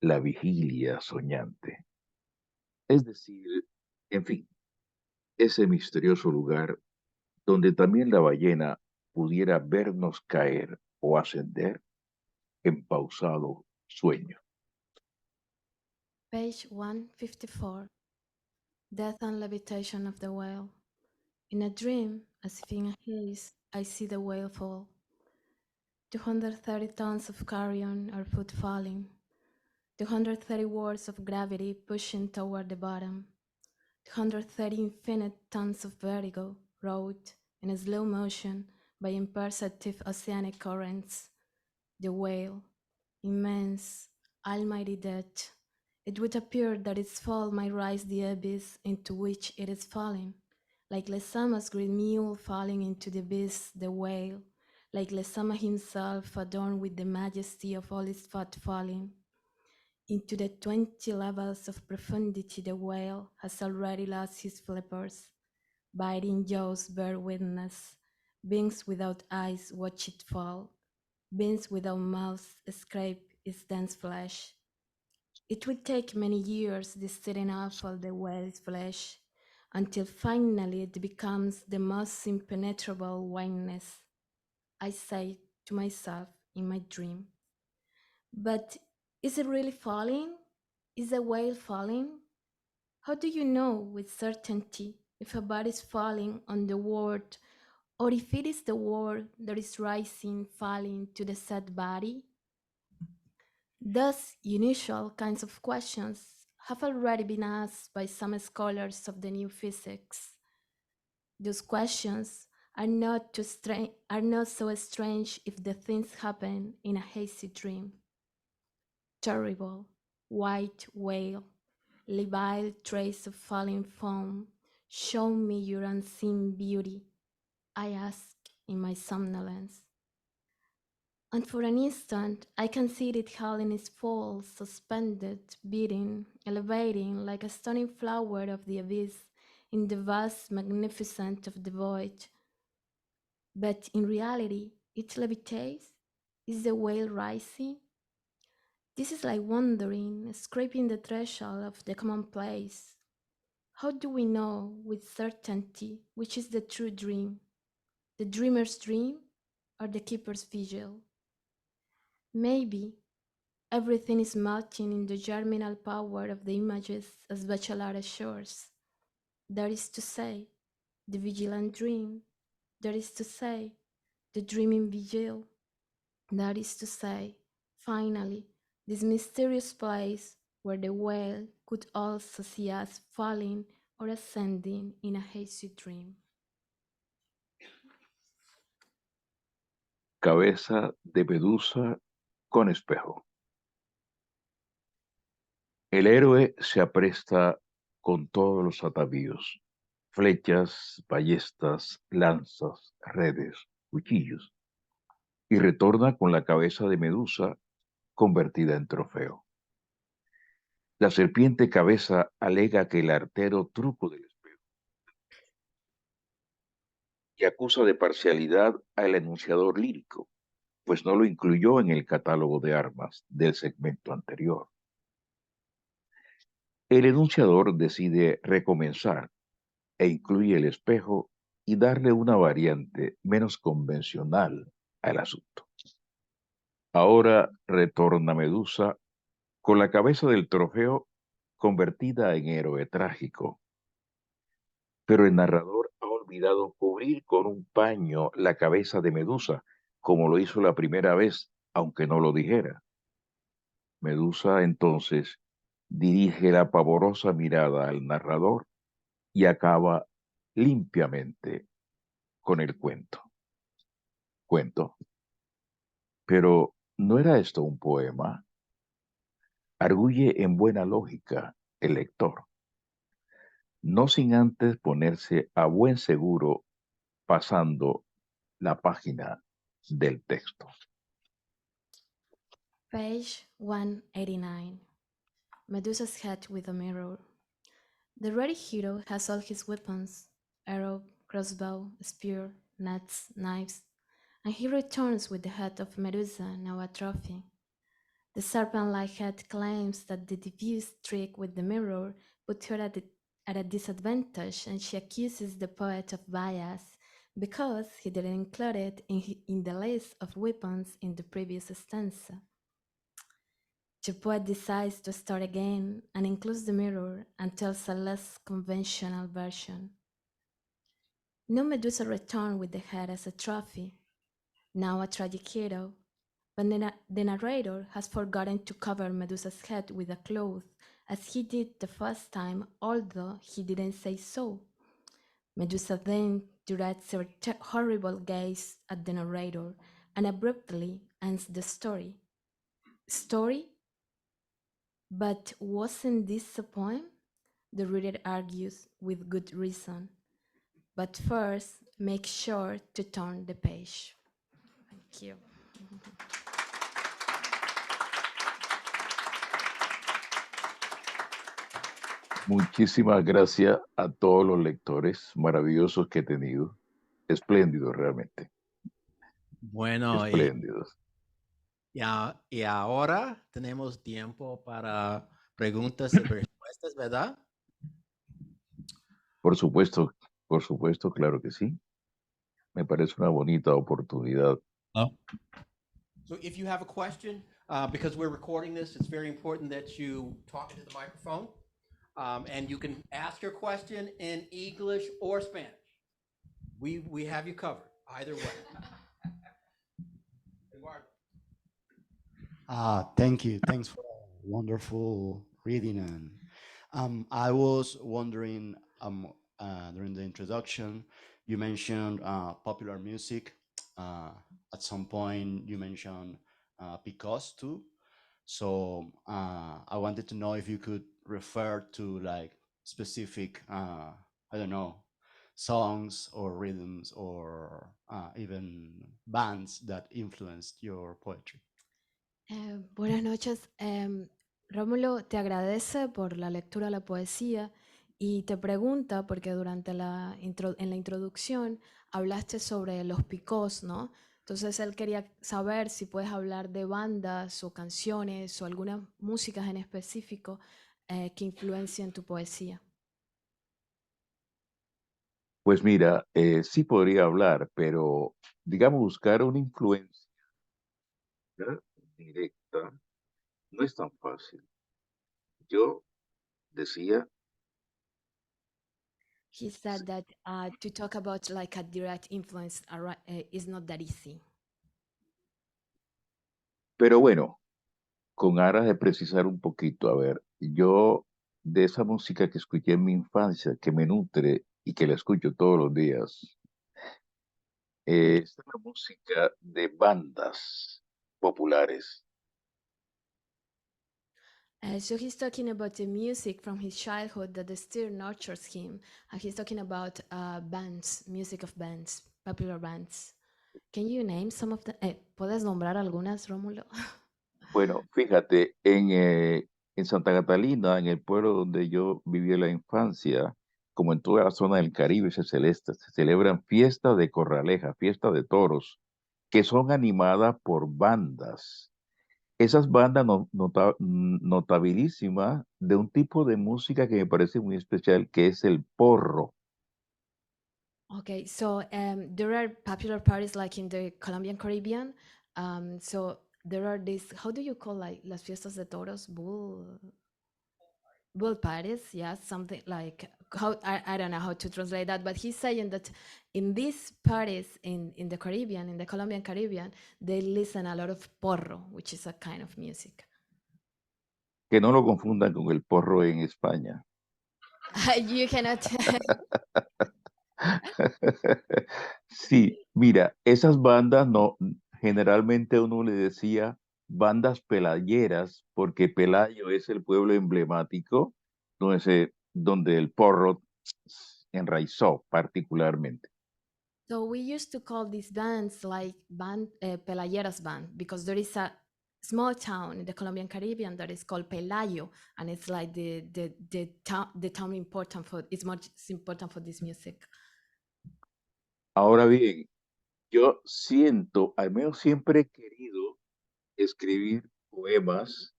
la vigilia soñante, es decir, en fin, ese misterioso lugar donde también la ballena pudiera vernos caer o ascender en pausado sueño. Page 154. Death and levitation of the whale. In a dream, as if in a haze, I see the whale fall. 230 tons of carrion are foot falling. 230 watts of gravity pushing toward the bottom. 230 infinite tons of vertigo rode in slow motion by imperceptible oceanic currents. The whale, immense, almighty death. It would appear that its fall might rise the abyss into which it is falling, like Lesama's great mule falling into the abyss, the whale, like Lesama himself adorned with the majesty of all his fat falling. Into the 20 levels of profundity the whale has already lost his flippers. Biting jaws bear witness. Beings without eyes watch it fall. Beings without mouths scrape its dense flesh. It will take many years distilling off all the whale's flesh, until finally it becomes the most impenetrable whiteness. I say to myself in my dream. But is it really falling? Is the whale falling? How do you know with certainty if a body is falling on the world, or if it is the world that is rising, falling to the said body? Thus, unusual kinds of questions have already been asked by some scholars of the new physics. Those questions are not so strange if the things happen in a hazy dream. Terrible, white whale, labile trace of falling foam, show me your unseen beauty, I ask in my somnolence. And for an instant, I can see it held in its folds, suspended, beating, elevating like a stunning flower of the abyss in the vast magnificence of the void. But in reality, it levitates? Is the whale rising? This is like wandering, scraping the threshold of the commonplace. How do we know with certainty which is the true dream? The dreamer's dream or the keeper's vigil? Maybe everything is melting in the germinal power of the images, as Bachelard assures. That is to say, the vigilant dream. That is to say, the dreaming vigil. That is to say, finally, this mysterious place where the whale could also see us falling or ascending in a hazy dream. Cabeza de medusa con espejo. El héroe se apresta con todos los atavíos, flechas, ballestas, lanzas, redes, cuchillos, y retorna con la cabeza de medusa convertida en trofeo. La serpiente cabeza alega que el artero truco del espejo que acusa de parcialidad al enunciador lírico, pues no lo incluyó en el catálogo de armas del segmento anterior. El enunciador decide recomenzar e incluye el espejo y darle una variante menos convencional al asunto. Ahora retorna Medusa con la cabeza del trofeo convertida en héroe trágico, pero el narrador ha olvidado cubrir con un paño la cabeza de Medusa, como lo hizo la primera vez, aunque no lo dijera. Medusa entonces dirige la pavorosa mirada al narrador y acaba limpiamente con el cuento. Cuento. Pero ¿no era esto un poema? Arguye en buena lógica el lector, no sin antes ponerse a buen seguro pasando la página del texto. Page 189. Medusa's head with a mirror. The ready hero has all his weapons, arrow, crossbow, spear, nets, knives, and he returns with the head of Medusa, now a trophy. The serpent-like head claims that the devious trick with the mirror put her at a disadvantage, and she accuses the poet of bias because he didn't include it in the list of weapons in the previous stanza. The poet decides to start again and includes the mirror and tells a less conventional version. No Medusa returned with the head as a trophy, now a tragic hero, but the narrator has forgotten to cover Medusa's head with a cloth, as he did the first time, although he didn't say so. Medusa then directs her horrible gaze at the narrator and abruptly ends the story. Story? But wasn't this a poem? The reader argues with good reason. But first, make sure to turn the page. Thank you. Muchísimas gracias a todos los lectores maravillosos que he tenido. Espléndidos realmente. Bueno, Espléndidos. y ahora tenemos tiempo para preguntas y respuestas, ¿verdad? Por supuesto, claro que sí. Me parece una bonita oportunidad. So if you have a question, because we're recording this, it's very important that you talk into the microphone. And you can ask your question in English or Spanish. We have you covered, either way. Thank you. Thanks for a wonderful reading. And I was wondering, during the introduction, you mentioned popular music. At some point, you mentioned because too. So I wanted to know if you could refer to like specific, I don't know, songs or rhythms or even bands that influenced your poetry. Buenas noches. Rómulo te agradece por la lectura de la poesía y te pregunta, porque durante en la introducción hablaste sobre los picos, ¿no? Entonces él quería saber si puedes hablar de bandas o canciones o algunas músicas en específico que influencien tu poesía. Pues mira, sí podría hablar, pero digamos buscar una influencia directa no es tan fácil. Yo decía, He said that to talk about like a direct influence is not that easy. pero bueno, con aras de precisar un poquito, a ver, yo de esa música que escuché en mi infancia, que me nutre y que la escucho todos los días, es la música de bandas populares. So he's talking about the music from his childhood that still nurtures him. And he's talking about bands, music of bands, popular bands. Can you name some of them? ¿Puedes nombrar algunas, Rómulo? Bueno, fíjate, en Santa Catalina, en el pueblo donde yo viví la infancia, como en toda la zona del Caribe, se celebran fiestas de corraleja, fiestas de toros, que son animadas por bandas. Esas bandas notabilísimas de un tipo de música que me parece muy especial, que es el porro. Okay, so there are popular parties like in the Colombian Caribbean. So there are these, how do you call like las fiestas de toros? Bull parties, yes, something like how I don't know how to translate that, but he's saying that in these parties in the Caribbean, in the Colombian Caribbean, they listen a lot of porro, which is a kind of music. Que no lo confundan con el porro en España. You cannot. Sí, mira, esas bandas no, generalmente uno le decía bandas pelayeras, porque Pelayo es el pueblo emblemático donde el porro enraizó particularmente. So we used to call these bands like Pelayeras band because there is a small town in the Colombian Caribbean that is called Pelayo, and it's like the town important for, it's much important for this music. Ahora bien, yo siento, al menos siempre he querido escribir poemas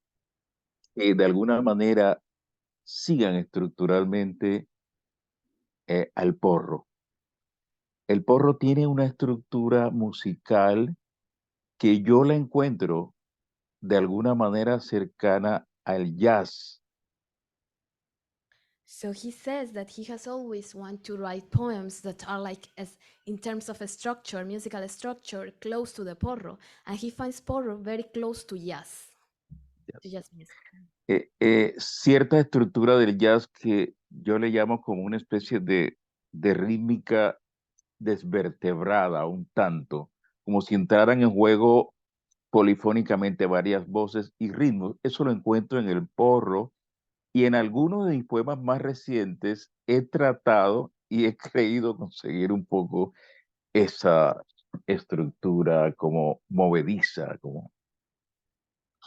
que de alguna manera sigan estructuralmente al porro. El porro tiene una estructura musical que yo la encuentro de alguna manera cercana al jazz. So he says that he has always wanted to write poems that are like, as in terms of a structure, musical structure, close to the porro, and he finds porro very close to jazz, to jazz music. Cierta estructura del jazz que yo le llamo como una especie de rítmica desvertebrada un tanto, como si entraran en juego polifónicamente varias voces y ritmos. Eso lo encuentro en el porro, y en algunos de mis poemas más recientes he tratado y he creído conseguir un poco esa estructura como movediza, como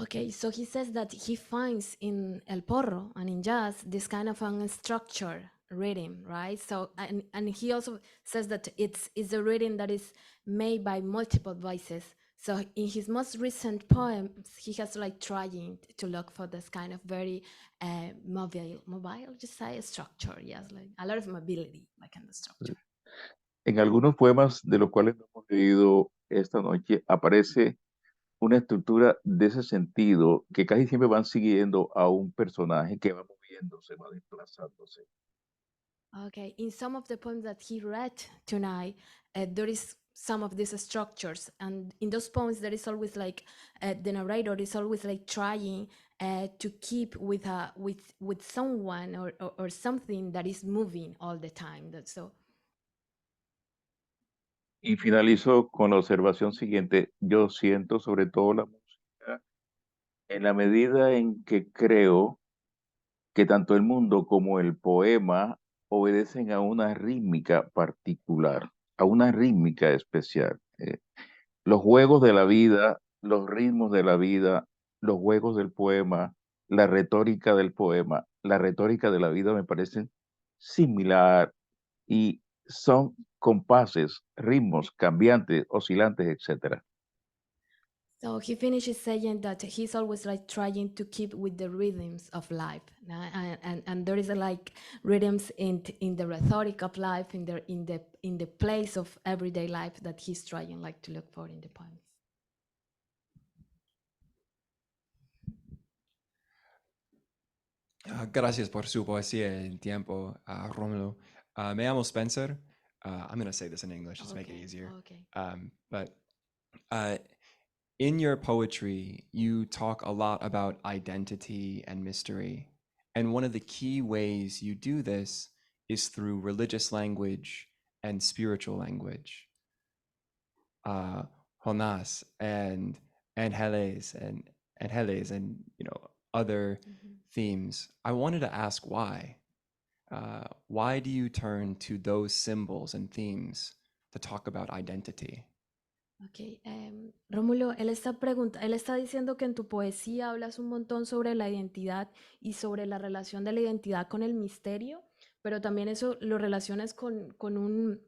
Okay, so he says that he finds in el porro and in jazz this kind of unstructured rhythm, right? So and he also says that it's a rhythm that is made by multiple voices. So in his most recent poems, he has like trying to look for this kind of very mobile, just say structure, yes, like a lot of mobility, like in the structure. en algunos poemas de los cuales no hemos leído esta noche aparece una estructura de ese sentido que casi siempre van siguiendo a un personaje que va moviéndose, va desplazándose. Okay, in some of the poems that he read tonight, there is some of these structures, and in those poems there is always like the narrator is always like trying to keep with someone or something that is moving all the time. That's so. Y finalizo con la observación siguiente. Yo siento sobre todo la música en la medida en que creo que tanto el mundo como el poema obedecen a una rítmica particular, a una rítmica especial. Los juegos de la vida, los ritmos de la vida, los juegos del poema, la retórica del poema, la retórica de la vida me parecen similar y son compases, ritmos cambiantes, oscilantes, etc. So he finishes saying that he's always like trying to keep with the rhythms of life, and there is like rhythms in the rhetoric of life, in the place of everyday life that he's trying like to look for in the poems. Gracias por su poesía y tiempo, Rómulo. Me llamo Spencer. I'm going to say this in English just to make it easier. Okay. But in your poetry, you talk a lot about identity and mystery. And one of the key ways you do this is through religious language and spiritual language. Jonas and Angeles and other themes. I wanted to ask why. Why do you turn to those symbols and themes to talk about identity? Ok, Rómulo, él está diciendo que en tu poesía hablas un montón sobre la identidad y sobre la relación de la identidad con el misterio, pero también eso lo relacionas con un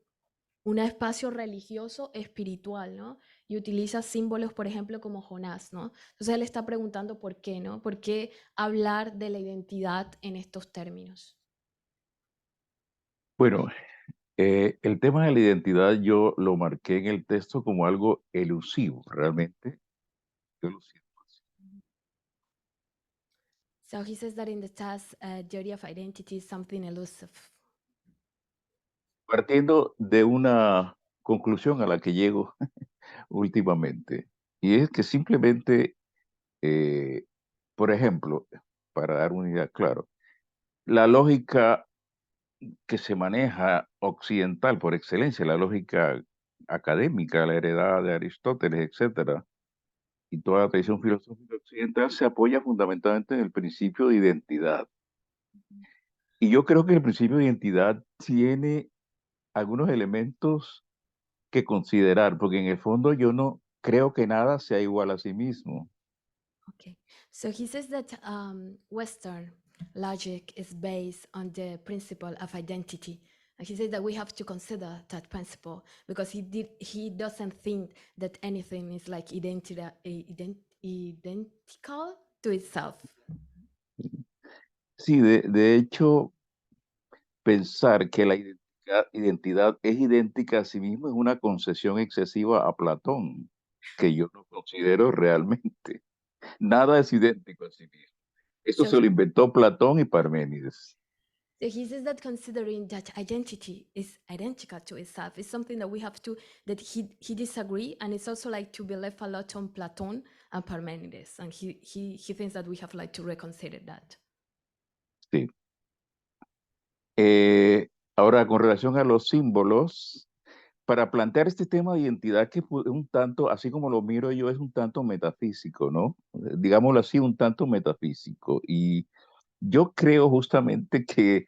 espacio religioso espiritual, ¿no? Y utiliza símbolos, por ejemplo, como Jonás, ¿no? Entonces él está preguntando por qué, ¿no? ¿Por qué hablar de la identidad en estos términos? Bueno, el tema de la identidad yo lo marqué en el texto como algo elusivo, realmente. Yo lo siento así. So he says that in the task, theory of identity is something elusive. Partiendo de una conclusión a la que llego últimamente, y es que simplemente, eh, por ejemplo, para dar una idea, claro, la lógica que se maneja occidental por excelencia, la lógica académica, la heredad de Aristóteles, etcétera, y toda la tradición filosófica occidental se apoya fundamentalmente en el principio de identidad. Y yo creo que el principio de identidad tiene algunos elementos que considerar, porque en el fondo yo no creo que nada sea igual a sí mismo. Okay, so he says that Western logic is based on the principle of identity. And he says that we have to consider that principle because he doesn't think that anything is like identical to itself. Sí, de hecho, pensar que la identidad es idéntica a sí mismo es una concesión excesiva a Platón, que yo no considero realmente. Nada es idéntico a sí mismo. Eso So se lo inventó Platón y Parménides. So he says that considering that identity is identical to itself is something that we have to, that he disagree, and it's also like to believe a lot on Platon and Parmenides, and he thinks that we have like to reconsider that. Sí. Ahora, con relación a los símbolos, para plantear este tema de identidad que es un tanto, así como lo miro yo, es un tanto metafísico, ¿no? Digámoslo así, un tanto metafísico. Y yo creo justamente que,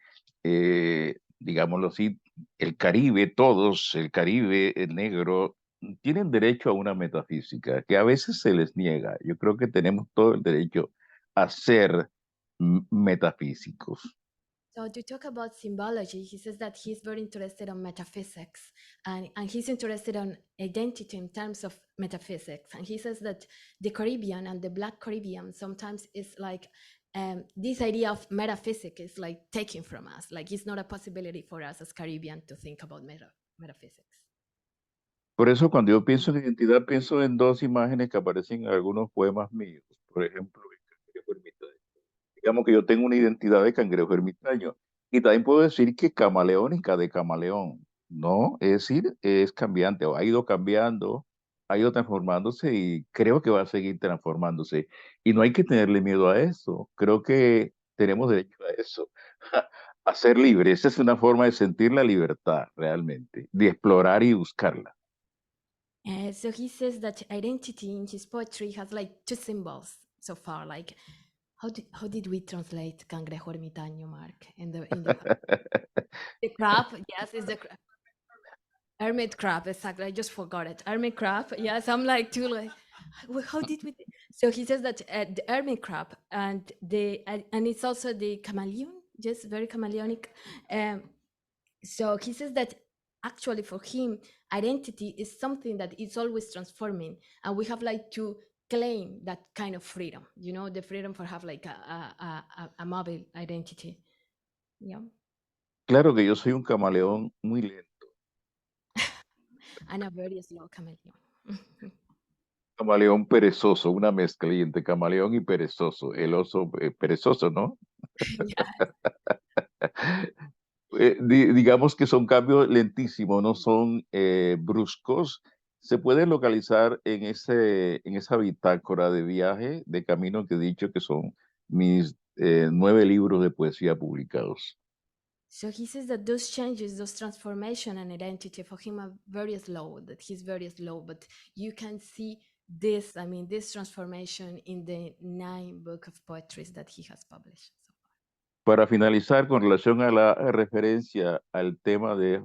digámoslo así, el Caribe, todos, el Caribe, el negro, tienen derecho a una metafísica que a veces se les niega. Yo creo que tenemos todo el derecho a ser metafísicos. So to talk about symbology, he says that he's very interested in metaphysics, and he's interested in identity in terms of metaphysics. And he says that the Caribbean and the Black Caribbean sometimes is like this idea of metaphysics is like taken from us. Like it's not a possibility for us as Caribbean to think about metaphysics. Por eso cuando yo pienso en identidad, pienso en dos imágenes que aparecen en algunos poemas míos. Por ejemplo, el cangrejo ermitaño. Digamos que yo tengo una identidad de cangrejo ermitaño. Y también puedo decir que camaleónica de camaleón, ¿no? Es decir, es cambiante, o ha ido cambiando, ha ido transformándose y creo que va a seguir transformándose. Y no hay que tenerle miedo a eso. Creo que tenemos derecho a eso, a ser libres. Esa es una forma de sentir la libertad realmente, de explorar y buscarla. So he says that identity in his poetry has like two symbols so far. Like, how did we translate cangrejo ermitaño, Mark? In the the crab, yes, is the hermit crab. Exactly, I just forgot it. Hermit crab, yes. I'm like too like, how did we? So he says that the hermit crab and and it's also the chameleon, just very chameleonic. So he says that actually for him identity is something that is always transforming, and we have like to claim that kind of freedom, you know, the freedom for have like a mobile identity. Yeah. Claro que yo soy un camaleón muy lento, And a very slow chameleon. camaleón perezoso, una mezcla entre camaleón y perezoso, el oso perezoso, ¿no? Yeah. Digamos que son cambios lentísimos, no son bruscos. Se puede localizar en esa bitácora de viaje, de camino que he dicho que son mis 9 libros de poesía publicados. So he says that those changes, those transformation and identity for him are very slow, that he's very slow, but you can see this, I mean, this transformation in the 9 book of poetries that he has published so far. Para finalizar, con relación a la referencia al tema de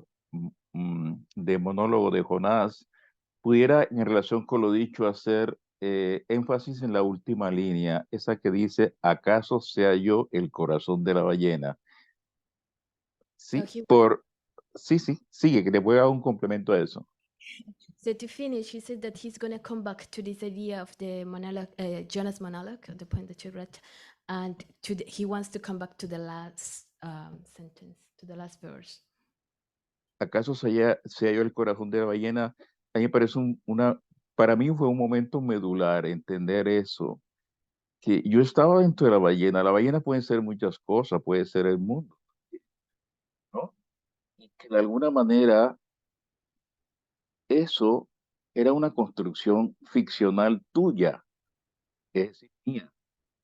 monólogo de Jonás, pudiera, en relación con lo dicho, hacer énfasis en la última línea, esa que dice, ¿acaso sea yo el corazón de la ballena? So Sí, he sí, sigue, que le voy a dar un complemento a eso. So to finish, he said that he's going to come back to this idea of the monologue, Jonas monologue, the point that you read, and he wants to come back to the last sentence, to the last verse. ¿Acaso se halló el corazón de la ballena? A mí me parece para mí fue un momento medular entender eso, que yo estaba dentro de la ballena puede ser muchas cosas, puede ser el mundo, ¿no? Y que de alguna manera eso era una construcción ficcional tuya, es decir, mía.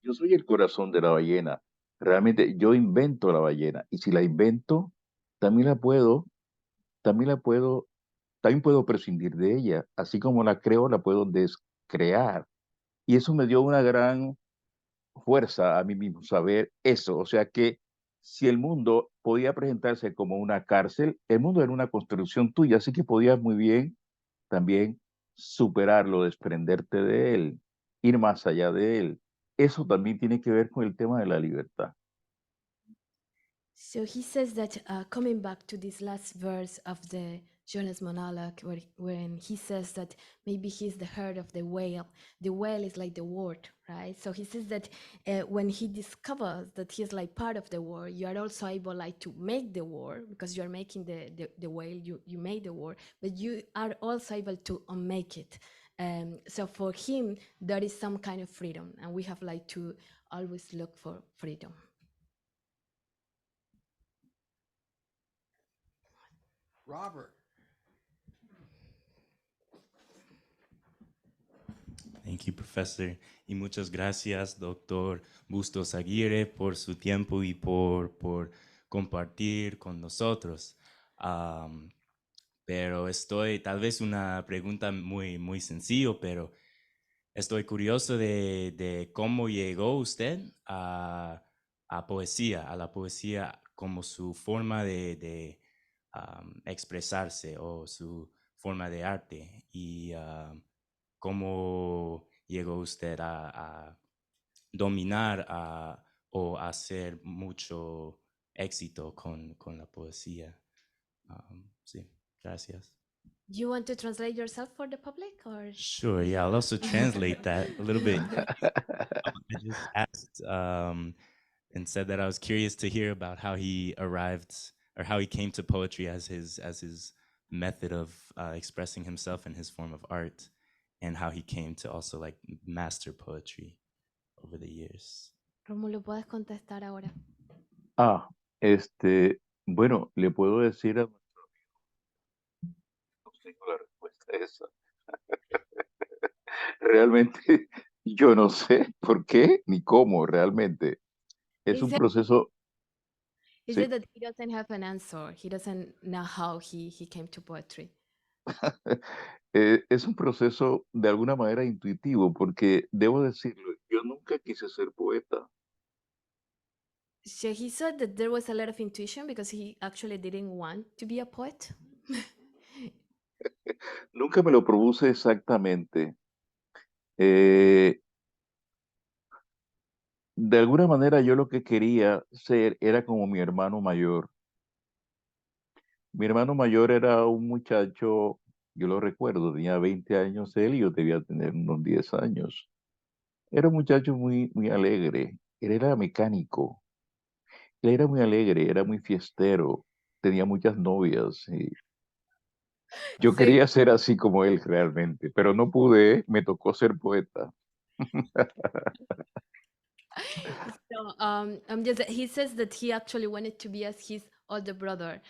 Yo soy el corazón de la ballena. Realmente yo invento la ballena y si la invento, también la puedo, también la puedo, también puedo prescindir de ella. Así como la creo, la puedo descrear. Y eso me dio una gran fuerza a mí mismo, saber eso. O sea que si el mundo podía presentarse como una cárcel, el mundo era una construcción tuya, así que podías muy bien también superarlo, desprenderte de él, ir más allá de él. Eso también tiene que ver con el tema de la libertad. So he says that coming back to this last verse of the Jonas monologue, when he says that maybe he's the heart of the whale is like the word, right? So he says that when he discovers that he's like part of the word, you are also able like to make the word because you are making the whale, you made the word, but you are also able to unmake it. So for him, there is some kind of freedom, and we have like to always look for freedom. Robert. Thank you, Professor. Y muchas gracias, Doctor Bustos Aguirre, por su tiempo y por compartir con nosotros. Pero tal vez una pregunta muy sencillo, pero estoy curioso de cómo llegó usted a la poesía como su forma de expresarse o su forma de arte y cómo llegó usted a dominar o hacer mucho éxito con la poesía. Sí, gracias. You want to translate yourself for the public, or? Sure, yeah, I'll also translate that a little bit. I just asked and said that I was curious to hear about how he arrived or how he came to poetry as his method of expressing himself in his form of art, and how he came to also like master poetry over the years. Rómulo, puedes contestar ahora. Bueno, le puedo decir a nuestro amigo, no tengo la respuesta a esa. Realmente yo no sé por qué ni cómo realmente. Es un proceso, He sí, said that he doesn't have an answer. He doesn't know how he came to poetry. es un proceso de alguna manera intuitivo, porque debo decirlo, yo nunca quise ser poeta. So he said that there was a lot of intuition because he actually didn't want to be a poet. Nunca me lo propuse exactamente. Eh, de alguna manera yo lo que quería ser era como mi hermano mayor. Mi hermano mayor era un muchacho, yo lo recuerdo, tenía 20 años él y yo debía tener unos 10 años. Era un muchacho muy alegre. Él era mecánico. Él era muy alegre, era muy fiestero, tenía muchas novias. Y yo So, quería ser así como él realmente, pero no pude, me tocó ser poeta. he says that he actually wanted to be as his older brother.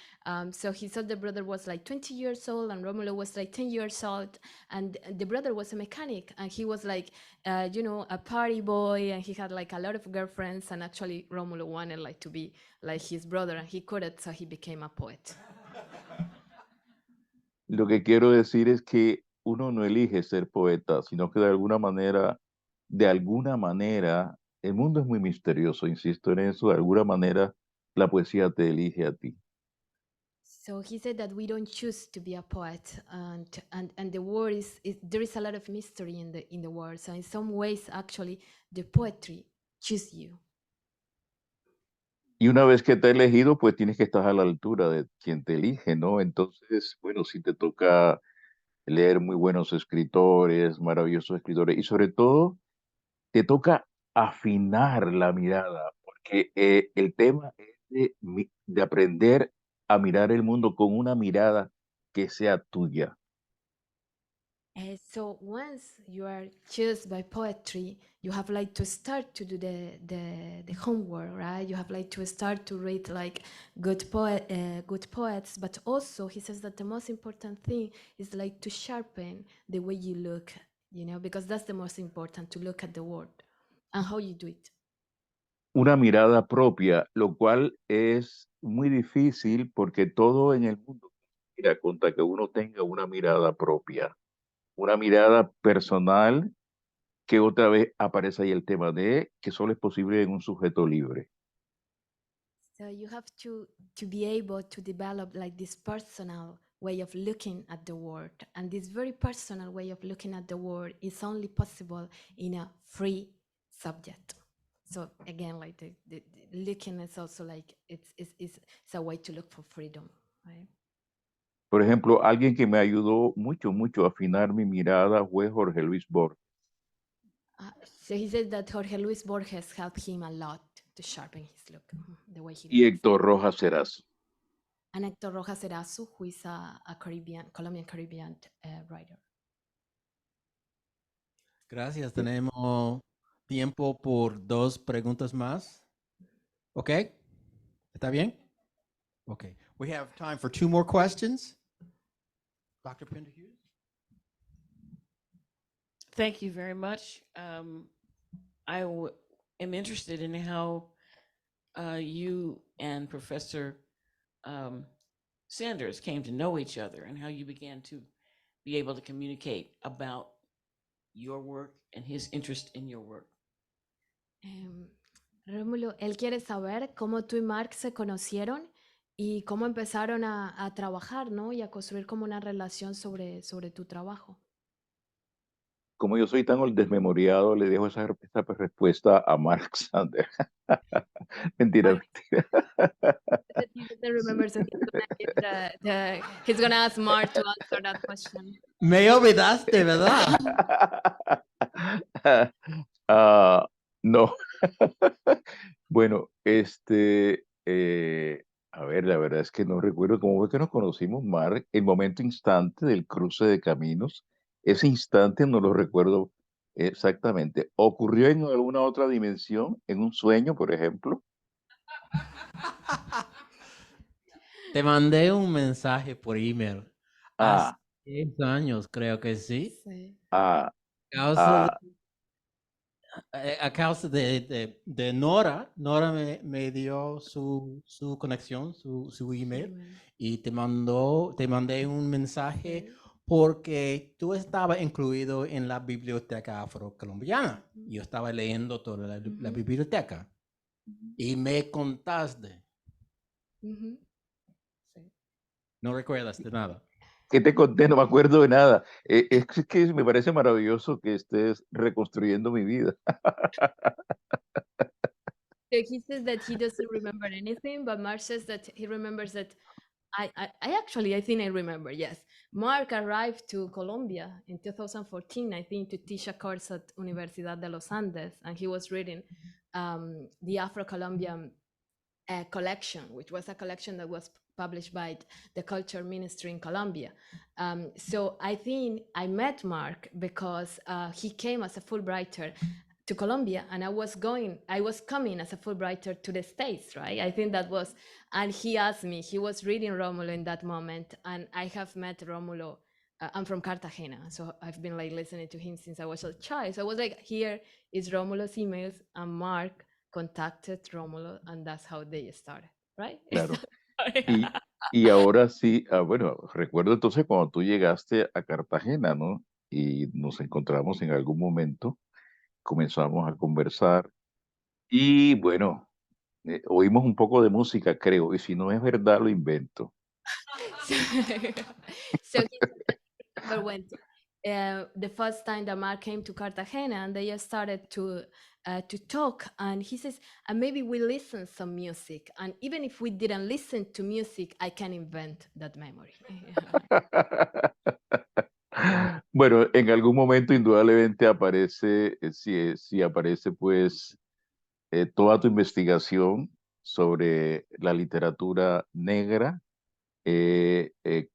So his older brother was like 20 years old, and Romulo was like 10 years old, and the brother was a mechanic, and he was like, a party boy, and he had like a lot of girlfriends, and actually Romulo wanted like to be like his brother, and he couldn't, so he became a poet. Lo que quiero decir es que uno no elige ser poeta, sino que de alguna manera, el mundo es muy misterioso, insisto en eso, de alguna manera la poesía te elige a ti. So he said that we don't choose to be a poet, and the word there is a lot of mystery in the word. So in some ways, actually, the poetry choose you. Y una vez que te has elegido, pues tienes que estar a la altura de quien te elige, ¿no? Entonces, bueno, si te toca leer muy buenos escritores, maravillosos escritores, y sobre todo te toca afinar la mirada, porque el tema es de aprender a mirar el mundo con una mirada que sea tuya. So once you are chosen by poetry, you have like to start to do the homework, right? You have like to start to read like good poets, but also he says that the most important thing is like to sharpen the way you look, you know, because that's the most important, to look at the world and how you do it. Una mirada propia, lo cual es muy difícil porque todo en el mundo mira contra que uno tenga una mirada propia, una mirada personal, que otra vez aparece ahí el tema de que solo es posible en un sujeto libre. So you have to be able to develop like this personal way of looking at the world, and this very personal way of looking at the world is only possible in a free subject. So again, like the looking is also like it's a way to look for freedom, right? Por ejemplo, alguien que me ayudó mucho, mucho a afinar mi mirada fue Jorge Luis Borges. So he said that Jorge Luis Borges helped him a lot to sharpen his look, the way he Y looks. Héctor Rojas Heras. And Héctor Rojas Erazo, who is a Colombian Caribbean writer. Gracias. Tenemos tiempo por 2 preguntas más. ¿Ok? ¿Está bien? Okay. We have time for 2 more questions. Dr. Pender Hughes? Thank you very much. I am interested in how you and Professor Sanders came to know each other and how you began to be able to communicate about your work and his interest in your work. Rómulo, él quiere saber cómo tú y Mark se conocieron y cómo empezaron a trabajar, ¿no? Y a construir como una relación sobre tu trabajo. Como yo soy tan desmemoriado, le dejo esa respuesta a Mark Sanders. Mentira, mentira. He doesn't remember, so he's gonna ask Mark to answer that question. Me olvidaste, ¿verdad? No. Bueno, a ver, la verdad es que no recuerdo cómo fue que nos conocimos, Mark, el momento instante del cruce de caminos. Ese instante no lo recuerdo exactamente. ¿Ocurrió en alguna otra dimensión, en un sueño, por ejemplo? Te mandé un mensaje por email hace Ah, 10 años, creo que sí. Sí. ah, Causa ah, a causa de Nora. Nora me dio su conexión, su email, y te mandé un mensaje Sí. porque tú estabas incluido en la biblioteca afrocolombiana. Yo estaba leyendo toda la biblioteca y me contaste. Ujú. No recuerdas de nada. ¿qué te conté? No me acuerdo de nada. Es que me parece maravilloso que estés reconstruyendo mi vida. So he says that he doesn't remember anything, but Mark says that he remembers that I think I remember, yes. Mark arrived to Colombia in 2014, I think, to teach a course at Universidad de los Andes, and he was reading the Afro Colombian collection, which was a collection that was published by the Culture Ministry in Colombia. So I think I met Mark because he came as a Fulbrighter to Colombia, and I was coming as a Fulbrighter to the States, right? I think that was, and he asked me, he was reading Rómulo in that moment, and I have met Rómulo. I'm from Cartagena, so I've been like listening to him since I was a child. So I was like, here is Rómulo's emails, and Mark contacted Rómulo, and that's how they started, right? Claro. Y ahora sí, bueno, recuerdo entonces cuando tú llegaste a Cartagena, ¿no? Y nos encontramos en algún momento, comenzamos a conversar y bueno, oímos un poco de música, creo, y si no es verdad, lo invento. So he remember when the first time that Mark came to Cartagena, and they just started to talk. And he says, and maybe we listen some music, and even if we didn't listen to music, I can invent that memory. Bueno, en algún momento indudablemente aparece, si aparece pues toda tu investigación sobre la literatura negra.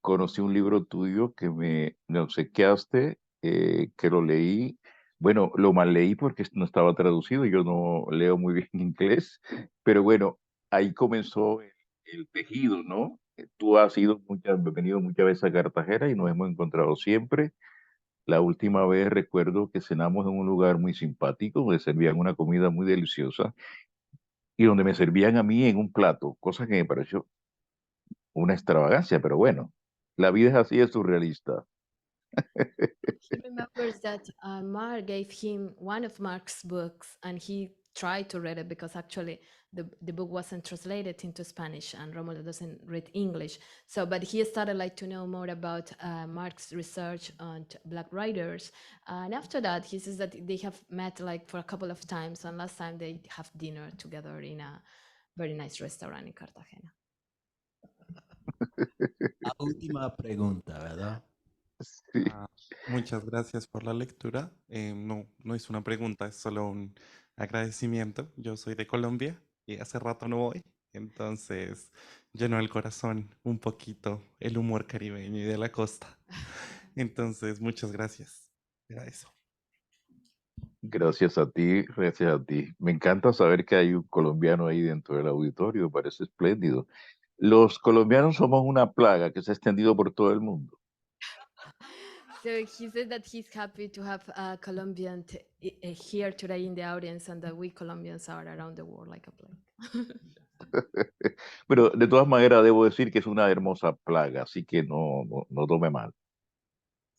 Conocí un libro tuyo que me obsequiaste, que lo leí. Bueno, lo mal leí porque no estaba traducido, yo no leo muy bien inglés, pero bueno, ahí comenzó el tejido, ¿no? Tú has venido muchas veces a Cartagena y nos hemos encontrado siempre. La última vez recuerdo que cenamos en un lugar muy simpático, donde servían una comida muy deliciosa y donde me servían a mí en un plato, cosa que me pareció una extravagancia, pero bueno, la vida es así, es surrealista. He remembers that Mark gave him one of Mark's books, and he tried to read it because actually the book wasn't translated into Spanish, and Romulo doesn't read English. So, but he started like to know more about Mark's research on Black writers, and after that, he says that they have met like for a couple of times, and last time they have dinner together in a very nice restaurant in Cartagena. La última pregunta, ¿verdad? Sí. Muchas gracias por la lectura. No, no es una pregunta, es solo un agradecimiento. Yo soy de Colombia y hace rato no voy, entonces llenó el corazón un poquito el humor caribeño y de la costa. Entonces, muchas gracias. Era eso. Gracias a ti, gracias a ti. Me encanta saber que hay un colombiano ahí dentro del auditorio, me parece espléndido. Los colombianos somos una plaga que se ha extendido por todo el mundo. So he said that he's happy to have a Colombian here today in the audience, and that we Colombians are around the world like a plague. Pero de todas maneras debo decir que es una hermosa plaga, así que no tome mal.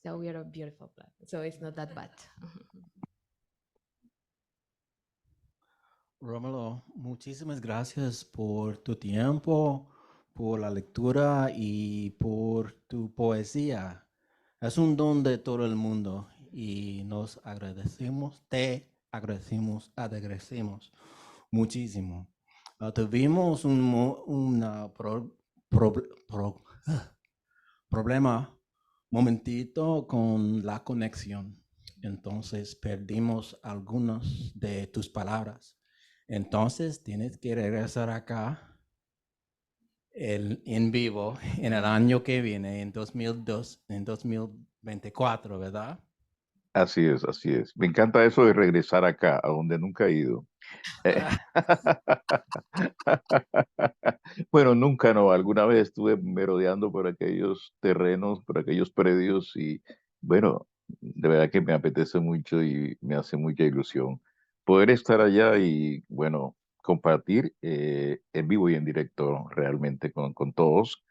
So we are a beautiful plague, so it's not that bad. Rómulo, muchísimas gracias por tu tiempo, por la lectura y por tu poesía. Es un don de todo el mundo y nos agradecemos, te agradecemos muchísimo. Tuvimos un problema momentito con la conexión. Entonces perdimos algunas de tus palabras. Entonces tienes que regresar acá en vivo en el año que viene, en 2024, ¿verdad? Así es, así es. Me encanta eso de regresar acá, a donde nunca he ido. Bueno, nunca no. Alguna vez estuve merodeando por aquellos terrenos, por aquellos predios y bueno, de verdad que me apetece mucho y me hace mucha ilusión poder estar allá y bueno, compartir en vivo y en directo realmente con todos,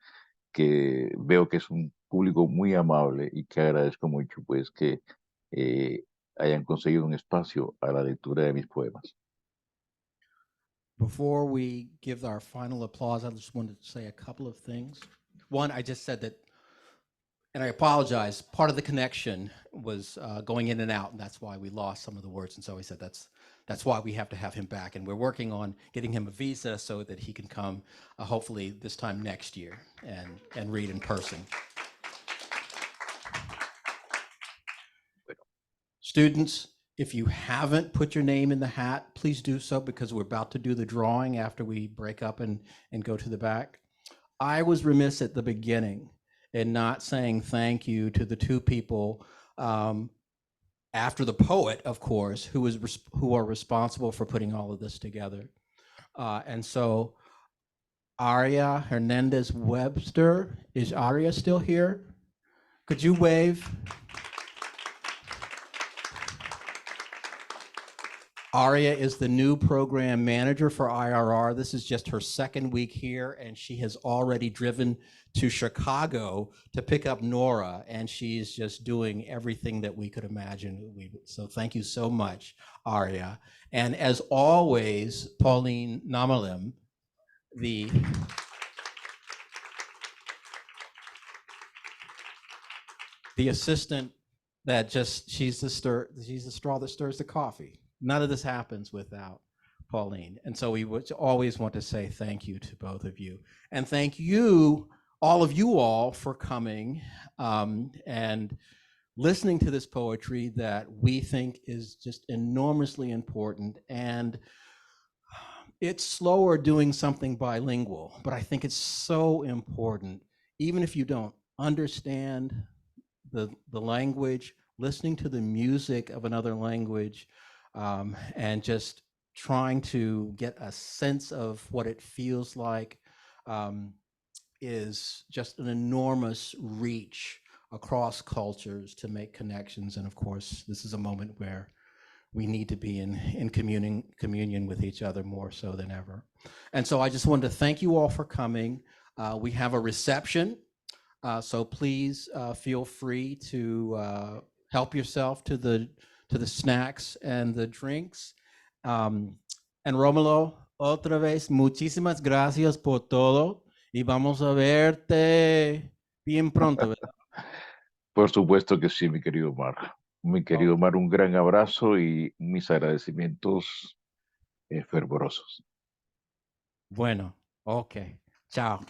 que veo que es un público muy amable y que agradezco mucho pues que eh, hayan conseguido un espacio a la lectura de mis poemas. Before we give our final applause, I just wanted to say a couple of things. One, I just said that, and I apologize, part of the connection was going in and out, and that's why we lost some of the words. And so he said that's why we have to have him back. And we're working on getting him a visa so that he can come hopefully this time next year and read in person. Students, if you haven't put your name in the hat, please do so, because we're about to do the drawing after we break up and go to the back. I was remiss at the beginning in not saying thank you to the two people after the poet, of course, who are responsible for putting all of this together. And so Aria Hernandez Webster, is Aria still here? Could you wave? Aria is the new program manager for IRR. This is just her second week here, and she has already driven to Chicago to pick up Nora, and she's just doing everything that we could imagine. So thank you so much, Aria. And as always, Pauline Namalim, the assistant that just she's the straw that stirs the coffee. None of this happens without Pauline. And so we would always want to say thank you to both of you. And thank you, all of you all, for coming and listening to this poetry that we think is just enormously important. And it's slower doing something bilingual, but I think it's so important, even if you don't understand the language, listening to the music of another language, and just trying to get a sense of what it feels like is just an enormous reach across cultures to make connections. And of course, this is a moment where we need to be in communion with each other more so than ever. And so I just wanted to thank you all for coming. We have a reception, so please feel free to help yourself to the snacks and the drinks. And Rómulo, otra vez, muchísimas gracias por todo y vamos a verte bien pronto, ¿verdad? Por supuesto que sí, mi querido Omar. Mi querido Omar, un gran abrazo y mis agradecimientos fervorosos. Bueno, ok. Chao.